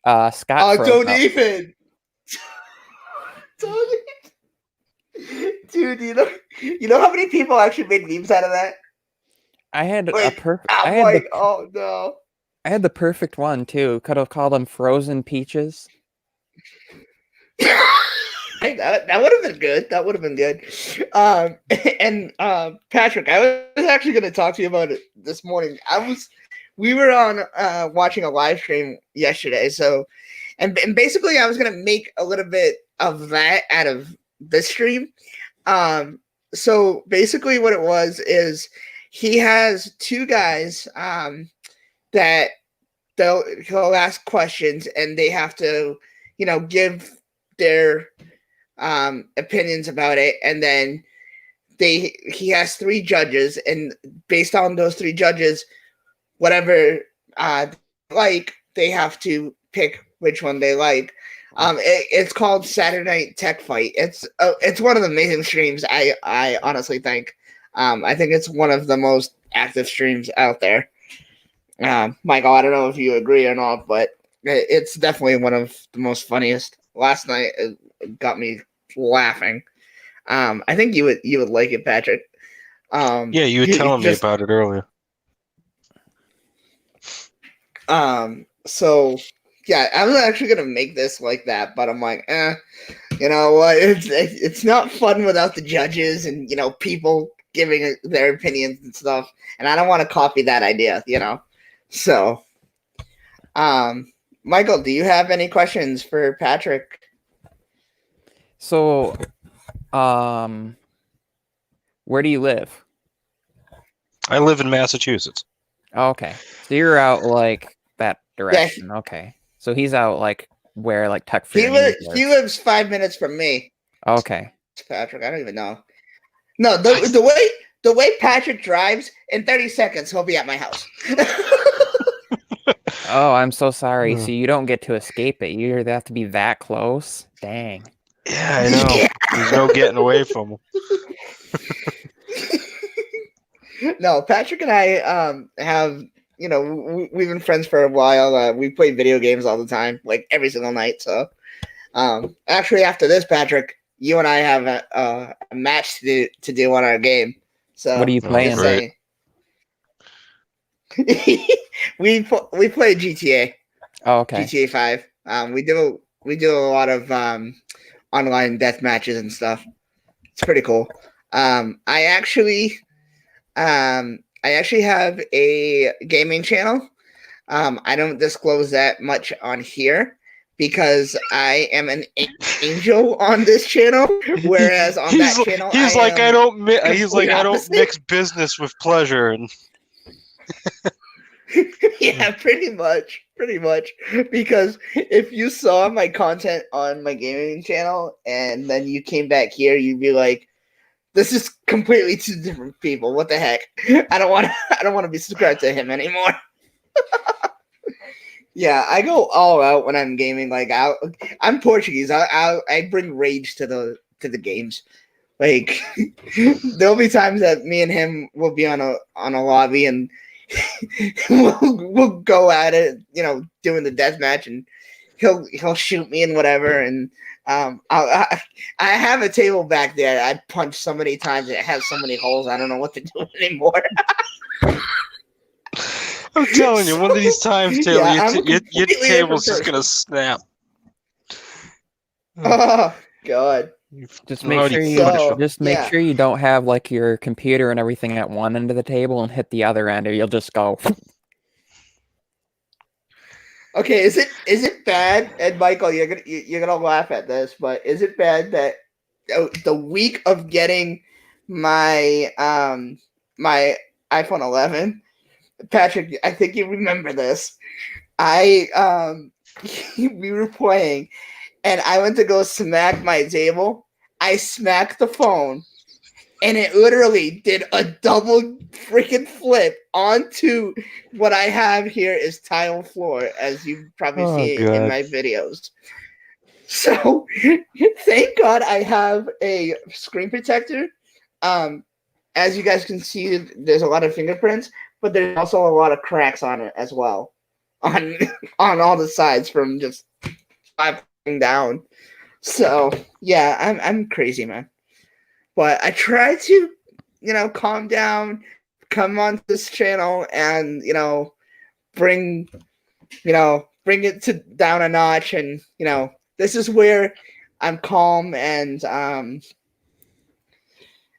Oh, froze don't up. even. Don't even. Dude, you know how many people actually made memes out of that? I had Like, a perfect. I'm like, oh no. I had the perfect one too. Could have called them Frozen Peaches. That would have been good. That would have been good. And Patrick, I was actually going to talk to you about it this morning. We were on watching a live stream yesterday. So, and basically, I was going to make a little bit of that out of this stream. So basically, what it was is he has two guys that he'll ask questions, and they have to, give their opinions about it, and then he has three judges, and based on those three judges, whatever they have to pick which one they like. It's called Saturday Night Tech Fight. It's one of the amazing streams. I honestly think. I think it's one of the most active streams out there. Michael, I don't know if you agree or not, but it's definitely one of the most funniest. Last night it got me laughing. I think you would like it, Patrick. Yeah, you were telling me about it earlier. So yeah, I was actually gonna make this like that, but I'm like, you know what? It's not fun without the judges and people giving their opinions and stuff, and I don't want to copy that idea, So, Michael, do you have any questions for Patrick? So, where do you live? I live in Massachusetts. Oh, okay, so you're out like that direction. Yeah. Okay, so he's out like where, like Tech Fair. He lives 5 minutes from me. Okay, Patrick, I don't even know. No, the way Patrick drives, in 30 seconds he'll be at my house. Oh, I'm so sorry. So you don't get to escape it. You have to be that close. Dang. Yeah, I know. Yeah. There's no getting away from him. No, Patrick and I have, we've been friends for a while. We play video games all the time, like every single night. So, actually, after this, Patrick, you and I have a match to do on our game. So, what are you playing? Right. we play GTA. Oh, okay. GTA 5. We do a lot of online death matches and stuff. It's pretty cool. I actually have a gaming channel. I don't disclose that much on here because I am an angel on this channel, whereas on that channel he's I like am I don't he's like complete I don't opposite. mix business with pleasure, and Yeah, pretty much. Because if you saw my content on my gaming channel and then you came back here, you'd be like, this is completely two different people. What the heck? I don't want to be subscribed to him anymore. Yeah, I go all out when I'm gaming. Like I'm Portuguese. I bring rage to the games. Like there'll be times that me and him will be on a lobby and we'll go at it, doing the death match, and he'll shoot me and whatever. And I have a table back there. I punched so many times it has so many holes. I don't know what to do anymore. I'm telling you, one of these times, Taylor, Yeah, your table's just gonna snap. Oh God. Just I've make already sure you punched him. just make yeah. sure you don't have like your computer and everything at one end of the table and hit the other end, or you'll just go. Okay, is it bad? And Michael, you're gonna laugh at this, but is it bad that the week of getting my my iPhone 11, Patrick, I think you remember this. We were playing, and I went to go smack my table. I smacked the phone, and it literally did a double freaking flip onto what I have here is tile floor, as you probably see in my videos. So thank God I have a screen protector. As you guys can see, there's a lot of fingerprints, but there's also a lot of cracks on it as well, on all the sides from just sliding down. So yeah, I'm crazy, man. But I try to, calm down, come on this channel, and bring it to down a notch, and this is where I'm calm and I'm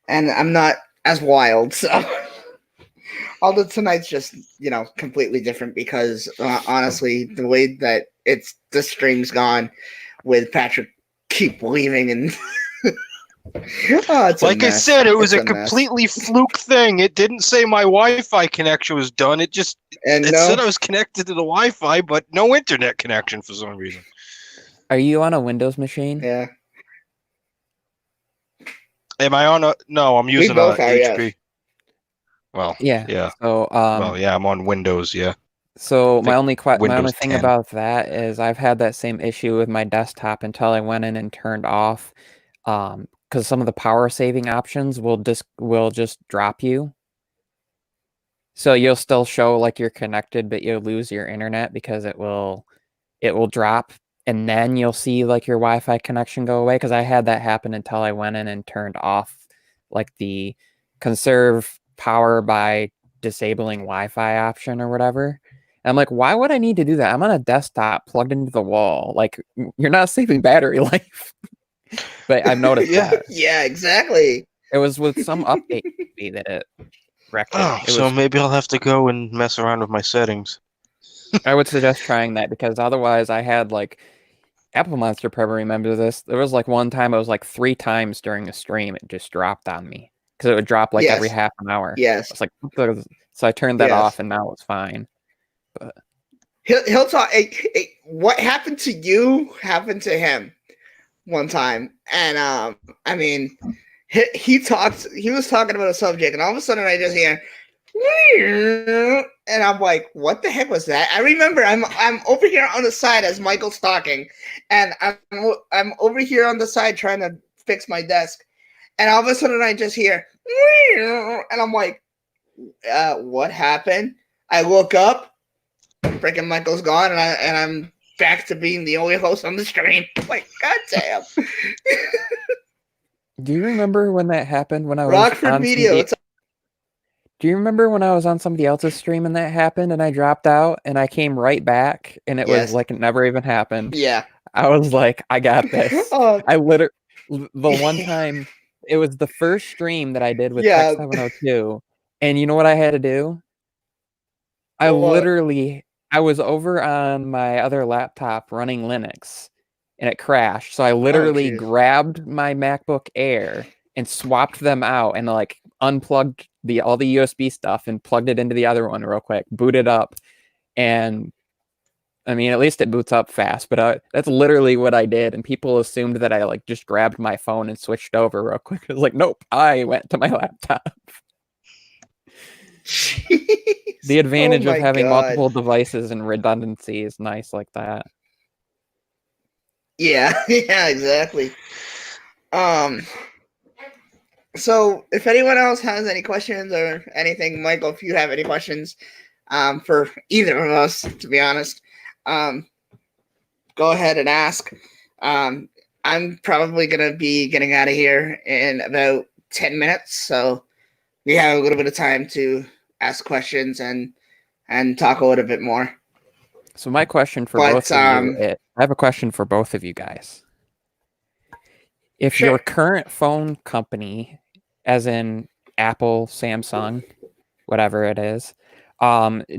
not as wild. So although tonight's just completely different because honestly, the way that the stream's gone with Patrick keep leaving and. Like I said, it was a completely fluke thing. It didn't say my Wi-Fi connection was done. It said I was connected to the Wi-Fi, but no internet connection for some reason. Are you on a Windows machine? Yeah. Am I on a? No, I'm using a HP. Yes. Well, yeah. So, I'm on Windows. Yeah. So my only thing 10. about that is I've had that same issue with my desktop until I went in and turned off. Because some of the power saving options will just drop you. So you'll still show like you're connected, but you'll lose your internet because it will drop, and then you'll see like your Wi-Fi connection go away. Because I had that happen until I went in and turned off like the conserve power by disabling Wi-Fi option or whatever. And I'm like, why would I need to do that? I'm on a desktop plugged into the wall. Like, you're not saving battery life. But I've noticed that. Yeah, exactly. It was with some update that it wrecked it. So maybe I'll have to go and mess around with my settings. I would suggest trying that because otherwise I had like Apple Monster probably remember this. There was like one time it was like 3 times during a stream it just dropped on me because it would drop like every half an hour. Yes. It's like so I turned that off and now it's fine. But he'll talk. What happened to you happened to him one time, and I mean, he was talking about a subject, and all of a sudden I just hear, and I'm like, what the heck was that? I remember I'm over here on the side as Michael's talking, and I'm over here on the side trying to fix my desk, and all of a sudden I just hear, and I'm like, what happened? I look up, freaking Michael's gone, and I'm back to being the only host on the stream. Like, goddamn. Do you remember when that happened? When I was Rockford on Media. Do you remember when I was on somebody else's stream and that happened and I dropped out and I came right back and it was like it never even happened? Yeah. I was like, I got this. I literally, the one time, it was the first stream that I did with Tech 702. And you know what I had to do? I literally I was over on my other laptop running Linux, and it crashed. So I literally jeez. grabbed my MacBook Air and swapped them out, and like unplugged all the USB stuff and plugged it into the other one real quick, booted up, and I mean, at least it boots up fast. But that's literally what I did, and people assumed that I like just grabbed my phone and switched over real quick. I was like, nope, I went to my laptop. Jeez. The advantage Oh of my having God. multiple devices and redundancy is nice like that. Yeah, yeah, exactly. So if anyone else has any questions or anything, Michael, if you have any questions, for either of us, to be honest, go ahead and ask. I'm probably gonna be getting out of here in about 10 minutes, so we have a little bit of time to ask questions and talk a little bit more. So my question for But, both of you, I have a question for both of you guys. If Sure. your current phone company, as in Apple, Samsung, whatever it is,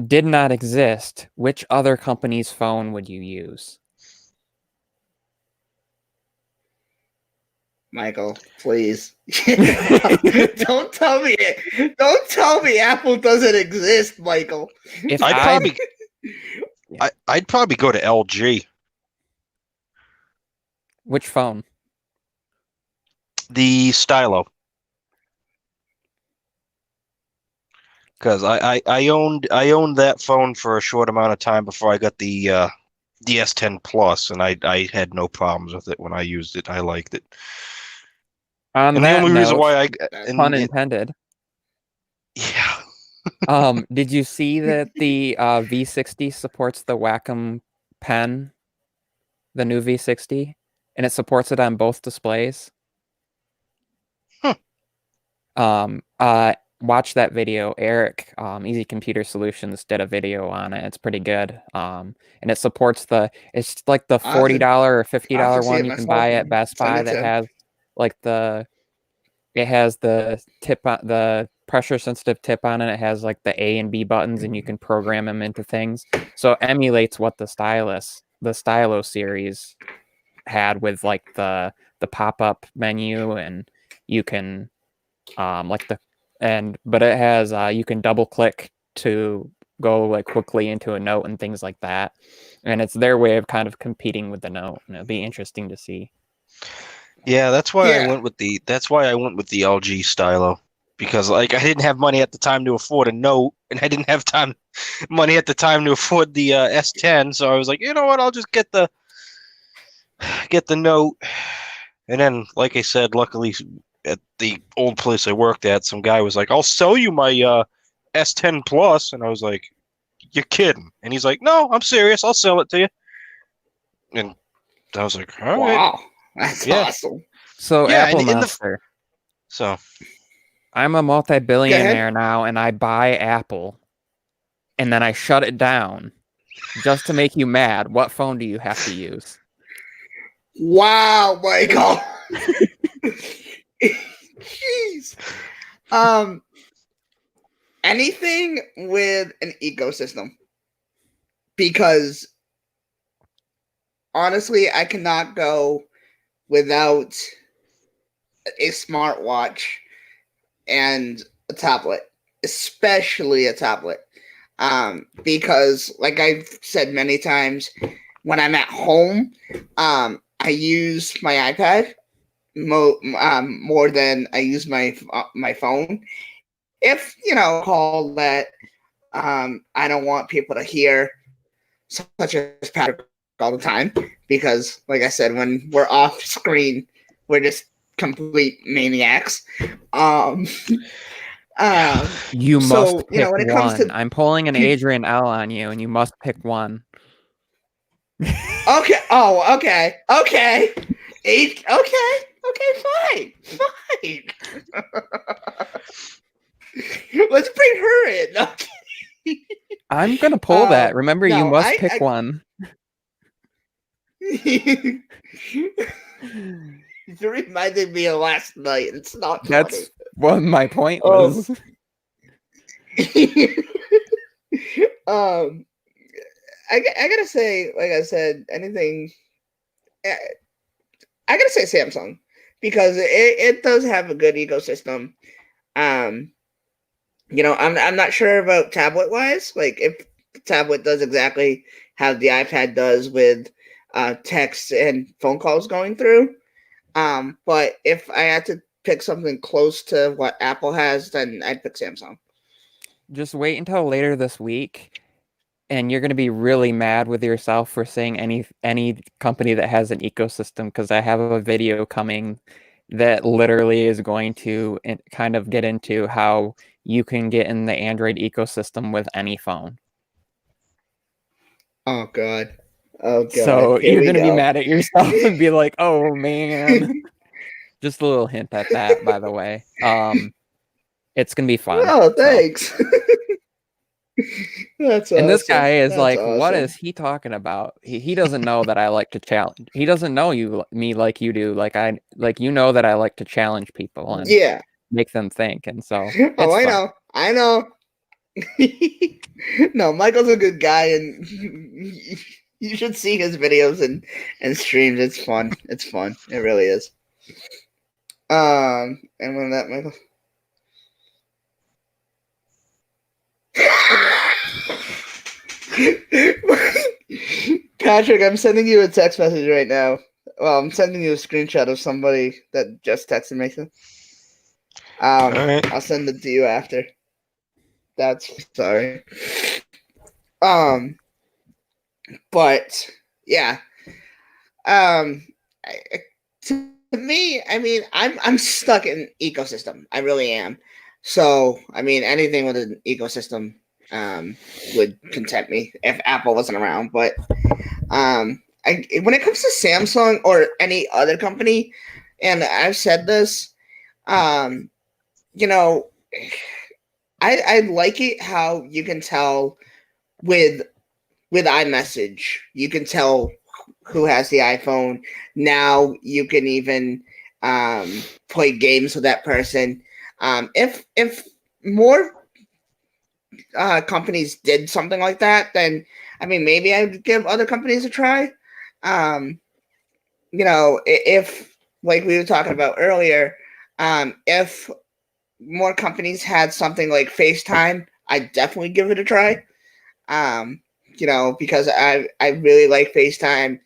did not exist, which other company's phone would you use? Michael, please. Don't tell me Apple doesn't exist, Michael. If I'd probably go to LG. Which phone? The Stylo. Because I owned that phone for a short amount of time before I got the S10 Plus, and I had no problems with it when I used it. I liked it. On And the that only reason note, why pun intended. Yeah. Did you see that the V60 supports the Wacom pen, the new V60, and it supports it on both displays? Watch that video. Eric, Easy Computer Solutions, did a video on it. It's pretty good. And it supports it's like the $40 or $50 one you can buy at Best Buy that has like it has the tip on the pressure sensitive tip on it. It has like the A and B buttons, and you can program them into things. So it emulates what the Stylo series had with like the pop-up menu, and you can but it has you can double click to go like quickly into a note and things like that, and it's their way of kind of competing with the note, and it'll be interesting to see. Yeah, that's why I went with the LG Stylo, because like I didn't have money at the time to afford a Note, and I didn't have money at the time to afford the S10, so I was like, you know what, I'll just get the Note. And then, like I said, luckily at the old place I worked at, some guy was like, I'll sell you my S10 Plus, and I was like, you're kidding. And he's like, no, I'm serious, I'll sell it to you. And I was like, all right. Wow. That's awesome. So Yeah, Apple Monster. So I'm a multi-billionaire now, and I buy Apple, and then I shut it down just to make you mad. What phone do you have to use? Wow, Michael. Jeez. Anything with an ecosystem, because honestly, I cannot go without a smartwatch and a tablet, especially a tablet. Because like I've said many times, when I'm at home, I use my iPad more than I use my phone. If call that I don't want people to hear, such as Patrick, all the time, because like I said, when we're off screen, we're just complete maniacs. You must pick when it one. comes to I'm pulling an Adrian L on you, and you must pick one. Okay. Oh, okay. Okay. Okay. Fine. Let's bring her in. Okay. I'm gonna pull that. Remember, you no, must pick one. You reminded me of last night. It's not funny. That's what my point was. I gotta say, like I said, anything. I gotta say Samsung because it does have a good ecosystem. I'm not sure about tablet wise, like if the tablet does exactly how the iPad does with text and phone calls going through. But if I had to pick something close to what Apple has, then I'd pick Samsung. Just wait until later this week, and you're going to be really mad with yourself for saying any company that has an ecosystem, because I have a video coming that literally is going to kind of get into how you can get in the Android ecosystem with any phone. Oh god. Oh god. So Here you're we going to be go. mad at yourself and be like, oh man. Just a little hint at that, by the way. It's going to be fun. Oh, So. thanks. That's And this awesome. guy is That's like, what awesome. is he talking about? He doesn't know that I like to challenge. He doesn't know me like you do. Like that I like to challenge people and Yeah. make them think. And so Oh, it's I fun. know. I know. No, Michael's a good guy, and you should see his videos and streams. It's fun. It's fun. It really is. And when that Michael. Patrick, I'm sending you a text message right now. Well, I'm sending you a screenshot of somebody that just texted me. All right. I'll send it to you after. That's sorry. Um, but yeah. To me, I mean, I'm stuck in ecosystem. I really am. So, I mean, anything with an ecosystem would content me if Apple wasn't around. But when it comes to Samsung or any other company, and I've said this, you know, I like it how you can tell with iMessage, you can tell who has the iPhone. Now you can even play games with that person. If more companies did something like that, then I mean maybe I'd give other companies a try. If like we were talking about earlier, if more companies had something like FaceTime, I'd definitely give it a try. Because I really like FaceTime.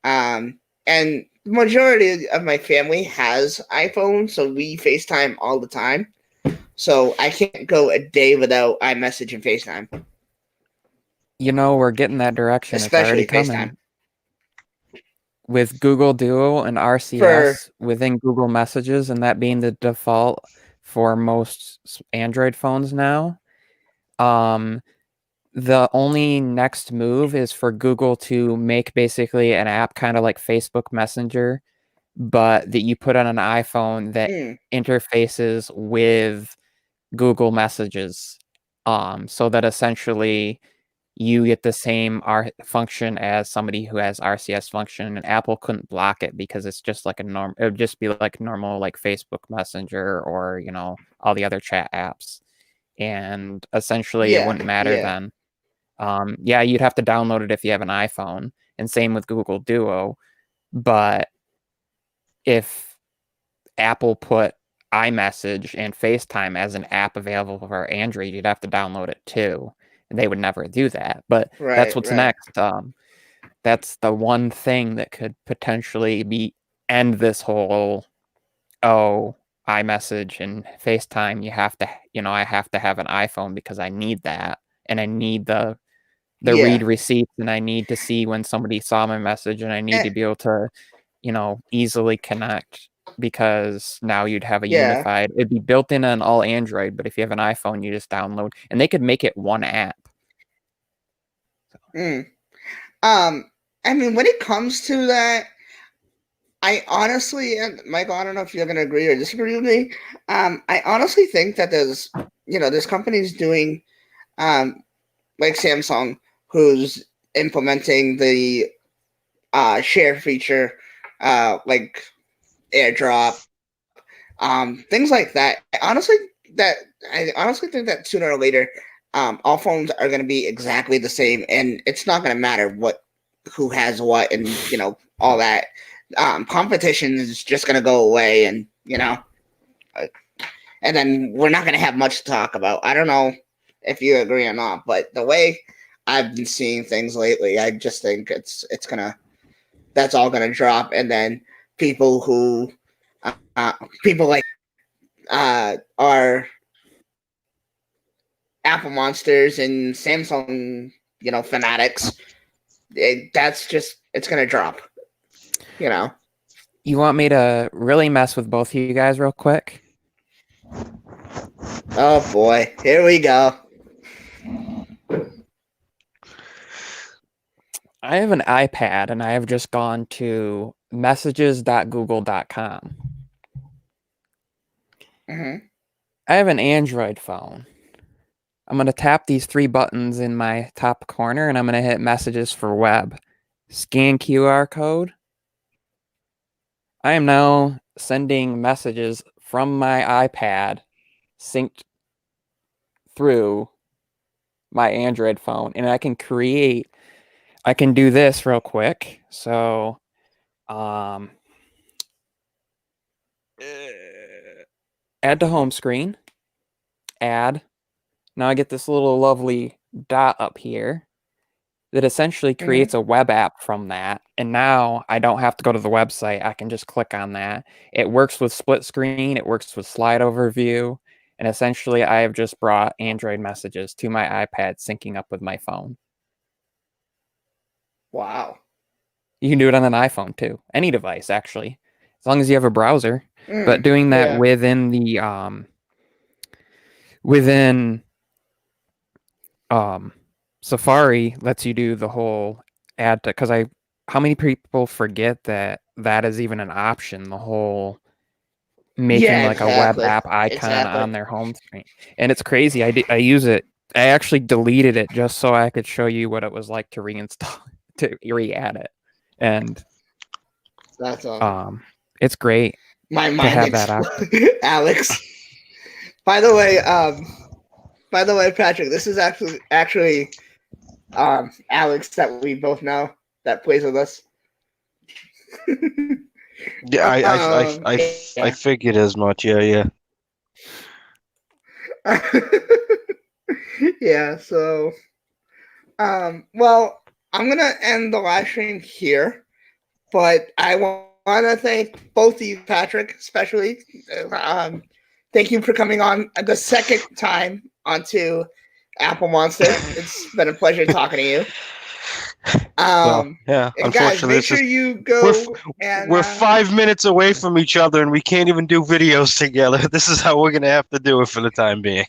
And the majority of my family has iPhone, so we FaceTime all the time. So I can't go a day without iMessage and FaceTime. We're getting that direction. Especially it's already FaceTime. coming. With Google Duo and RCS within Google Messages, and that being the default for most Android phones now. The only next move is for Google to make basically an app kind of like Facebook Messenger, but that you put on an iPhone that interfaces with Google Messages, so that essentially you get the same function as somebody who has RCS function, and Apple couldn't block it because it's just like it would just be like normal like Facebook Messenger or all the other chat apps, and essentially it wouldn't matter then. You'd have to download it if you have an iPhone, and same with Google Duo. But if Apple put iMessage and FaceTime as an app available for Android, you'd have to download it too, and they would never do that. But that's what's next. That's the one thing that could potentially end this whole iMessage and FaceTime. You have to, I have to have an iPhone because I need that, and I need the read receipts, and I need to see when somebody saw my message, and I need to be able to, easily connect, because now you'd have a unified, it'd be built in on all Android, but if you have an iPhone, you just download, and they could make it one app. I mean, when it comes to that, I honestly, and Michael, I don't know if you're going to agree or disagree with me. I honestly think that there's companies doing, like Samsung, who's implementing the share feature, like AirDrop, things like that. I honestly think that sooner or later, all phones are going to be exactly the same, and it's not going to matter who has what, and all that. Competition is just going to go away, and and then we're not going to have much to talk about. I don't know if you agree or not, but the way I've been seeing things lately, I just think that's all gonna drop, and then people who people like are Apple monsters and Samsung, fanatics. It's gonna drop. You want me to really mess with both of you guys real quick? Oh boy, here we go. I have an iPad and I have just gone to messages.google.com. Mm-hmm. I have an Android phone. I'm going to tap these 3 buttons in my top corner and I'm going to hit messages for web. Scan QR code. I am now sending messages from my iPad synced through my Android phone, and I can do this real quick. So, add to home screen, add. Now I get this little lovely dot up here that essentially creates a web app from that. And now I don't have to go to the website. I can just click on that. It works with split screen. It works with slide overview. And essentially I have just brought Android messages to my iPad syncing up with my phone. Wow. You can do it on an iPhone too. Any device, actually. As long as you have a browser. But doing that within the Safari lets you do the whole add to, because how many people forget that is even an option, the whole making a web app icon on their home screen. And it's crazy. I use it. I actually deleted it just so I could show you what it was like to reinstall, to re-add it. And that's it's great. My mind Alex. By the way, Patrick, this is actually Alex that we both know that plays with us. Yeah, I figured as much. Yeah. Yeah. So, well, I'm gonna end the live stream here, but I want to thank both of you, Patrick, especially. Thank you for coming on the second time onto Apple Monster. It's been a pleasure talking to you. Yeah, and guys, make sure you go. We're 5 minutes away from each other, and we can't even do videos together. This is how we're gonna have to do it for the time being.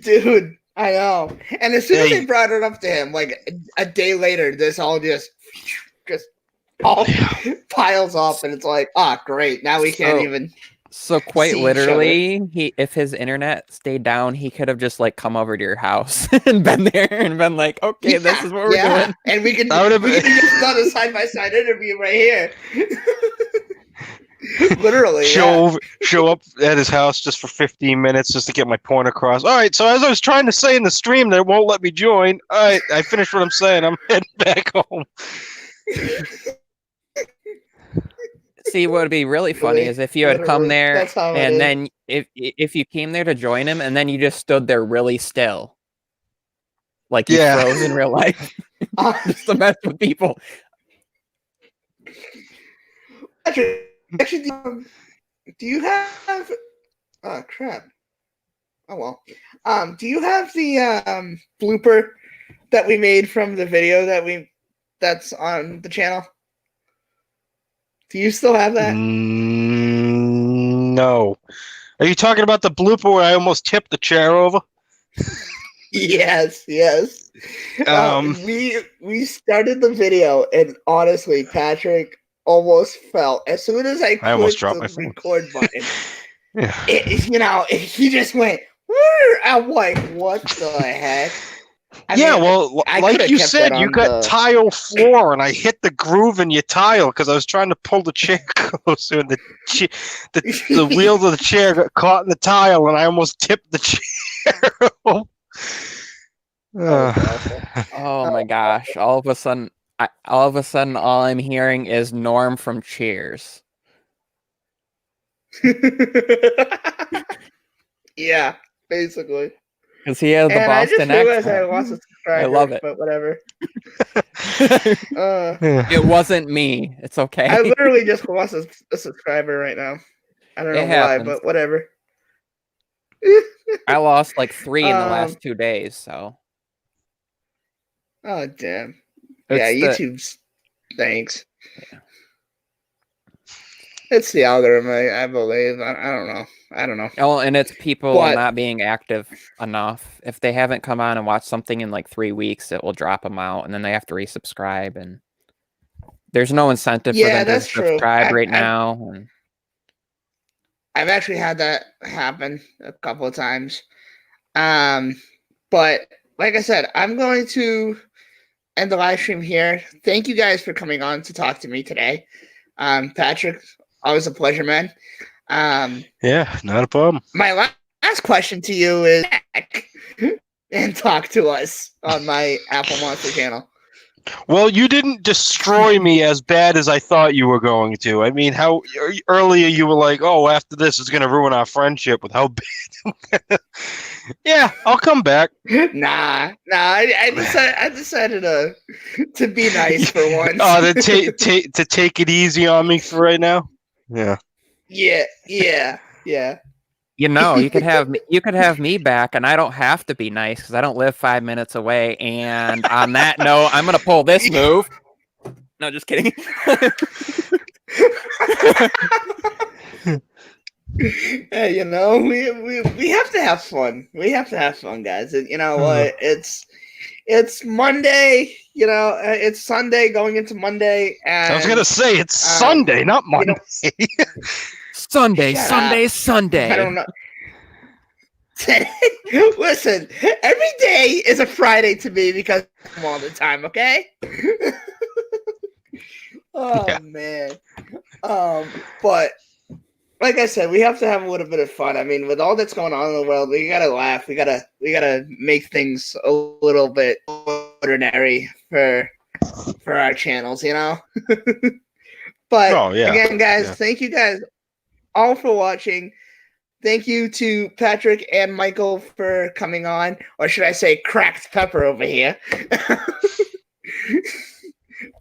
Dude, I know. And as soon as I brought it up to him, like a day later, this all just all piles up, and it's like, great. Now we can't even. So quite literally, if his internet stayed down, he could have just come over to your house and been there and been like, okay, this is what we're doing. And we could just done a side-by-side interview right here. Literally. Show up at his house just for 15 minutes just to get my point across. All right, so as I was trying to say in the stream, they won't let me join. All right, I finished what I'm saying. I'm heading back home. See, what would be really funny is if you had come there and then if you came there to join him and then you just stood there really still. Like you froze in real life. Just to mess with people. Actually, do you have oh crap. Oh well. Do you have the blooper that we made from the video that's on the channel? Do you still have that? No. Are you talking about the blooper where I almost tipped the chair over? Yes. We started the video, and honestly, Patrick almost fell as soon as I clicked the record button. He just went. I'm like, what the heck? I Yeah, mean, well, I like coulda you kept said, that you on got the. tile floor, and I hit the groove in your tile because I was trying to pull the chair closer, and the wheels of the chair got caught in the tile, and I almost tipped the chair. That was awful. Oh my gosh! All of a sudden, all I'm hearing is Norm from Cheers. Yeah, basically. Because he has the And I just Boston realized I accent. lost a I subscriber, love it. but whatever. Uh, It wasn't me. It's okay. I literally just lost a subscriber right now. I don't It know why, happens. but whatever. I lost like 3 in the Um. last 2 days, so Oh damn. Yeah, it's the YouTube's. Thanks. yeah. It's the algorithm, I believe. I don't know. I don't know. Oh, and it's people But not being active enough. If they haven't come on and watched something in like 3 weeks, it will drop them out, and then they have to resubscribe. And there's no incentive for yeah, them to that's true. subscribe I've, right I've now. And I've actually had that happen a couple of times. Um, but like I said, I'm going to end the live stream here. Thank you guys for coming on to talk to me today. Patrick, always a pleasure, man. Yeah, not a problem. My last question to you is and talk to us on my Apple Monster channel. Well, you didn't destroy me as bad as I thought you were going to. I mean, how earlier you were like, "Oh, after this is going to ruin our friendship," with how bad. Yeah, I'll come back. Nah. I decided to be nice for once. To take it easy on me for right now. Yeah. Yeah. you could have me back, and I don't have to be nice because I don't live 5 minutes away. And on that note, I'm gonna pull this move. No, just kidding. Hey, we have to have fun. We have to have fun, guys. And you know what? It's Monday. It's Sunday going into Monday. And I was gonna say it's Sunday, not Monday. Sunday. I don't know. Listen, every day is a Friday to me because I'm all the time. Okay. Oh Yeah. man. But like I said, we have to have a little bit of fun. I mean, with all that's going on in the world, we gotta laugh. We gotta make things a little bit ordinary for our channels, But Oh, yeah. again, guys, Yeah. thank you guys all for watching. Thank you to Patrick and Michael for coming on, or should I say, Cracked Pepper over here.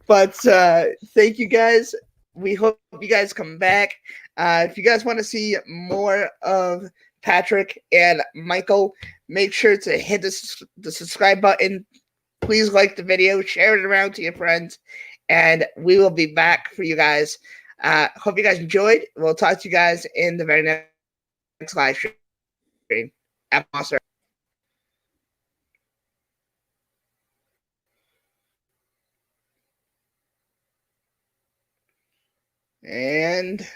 But thank you guys. We hope you guys come back. If you guys want to see more of Patrick and Michael, make sure to hit the subscribe button. Please like the video, share it around to your friends, and we will be back for you guys. Hope you guys enjoyed. We'll talk to you guys in the very next live stream. Apple Monster. And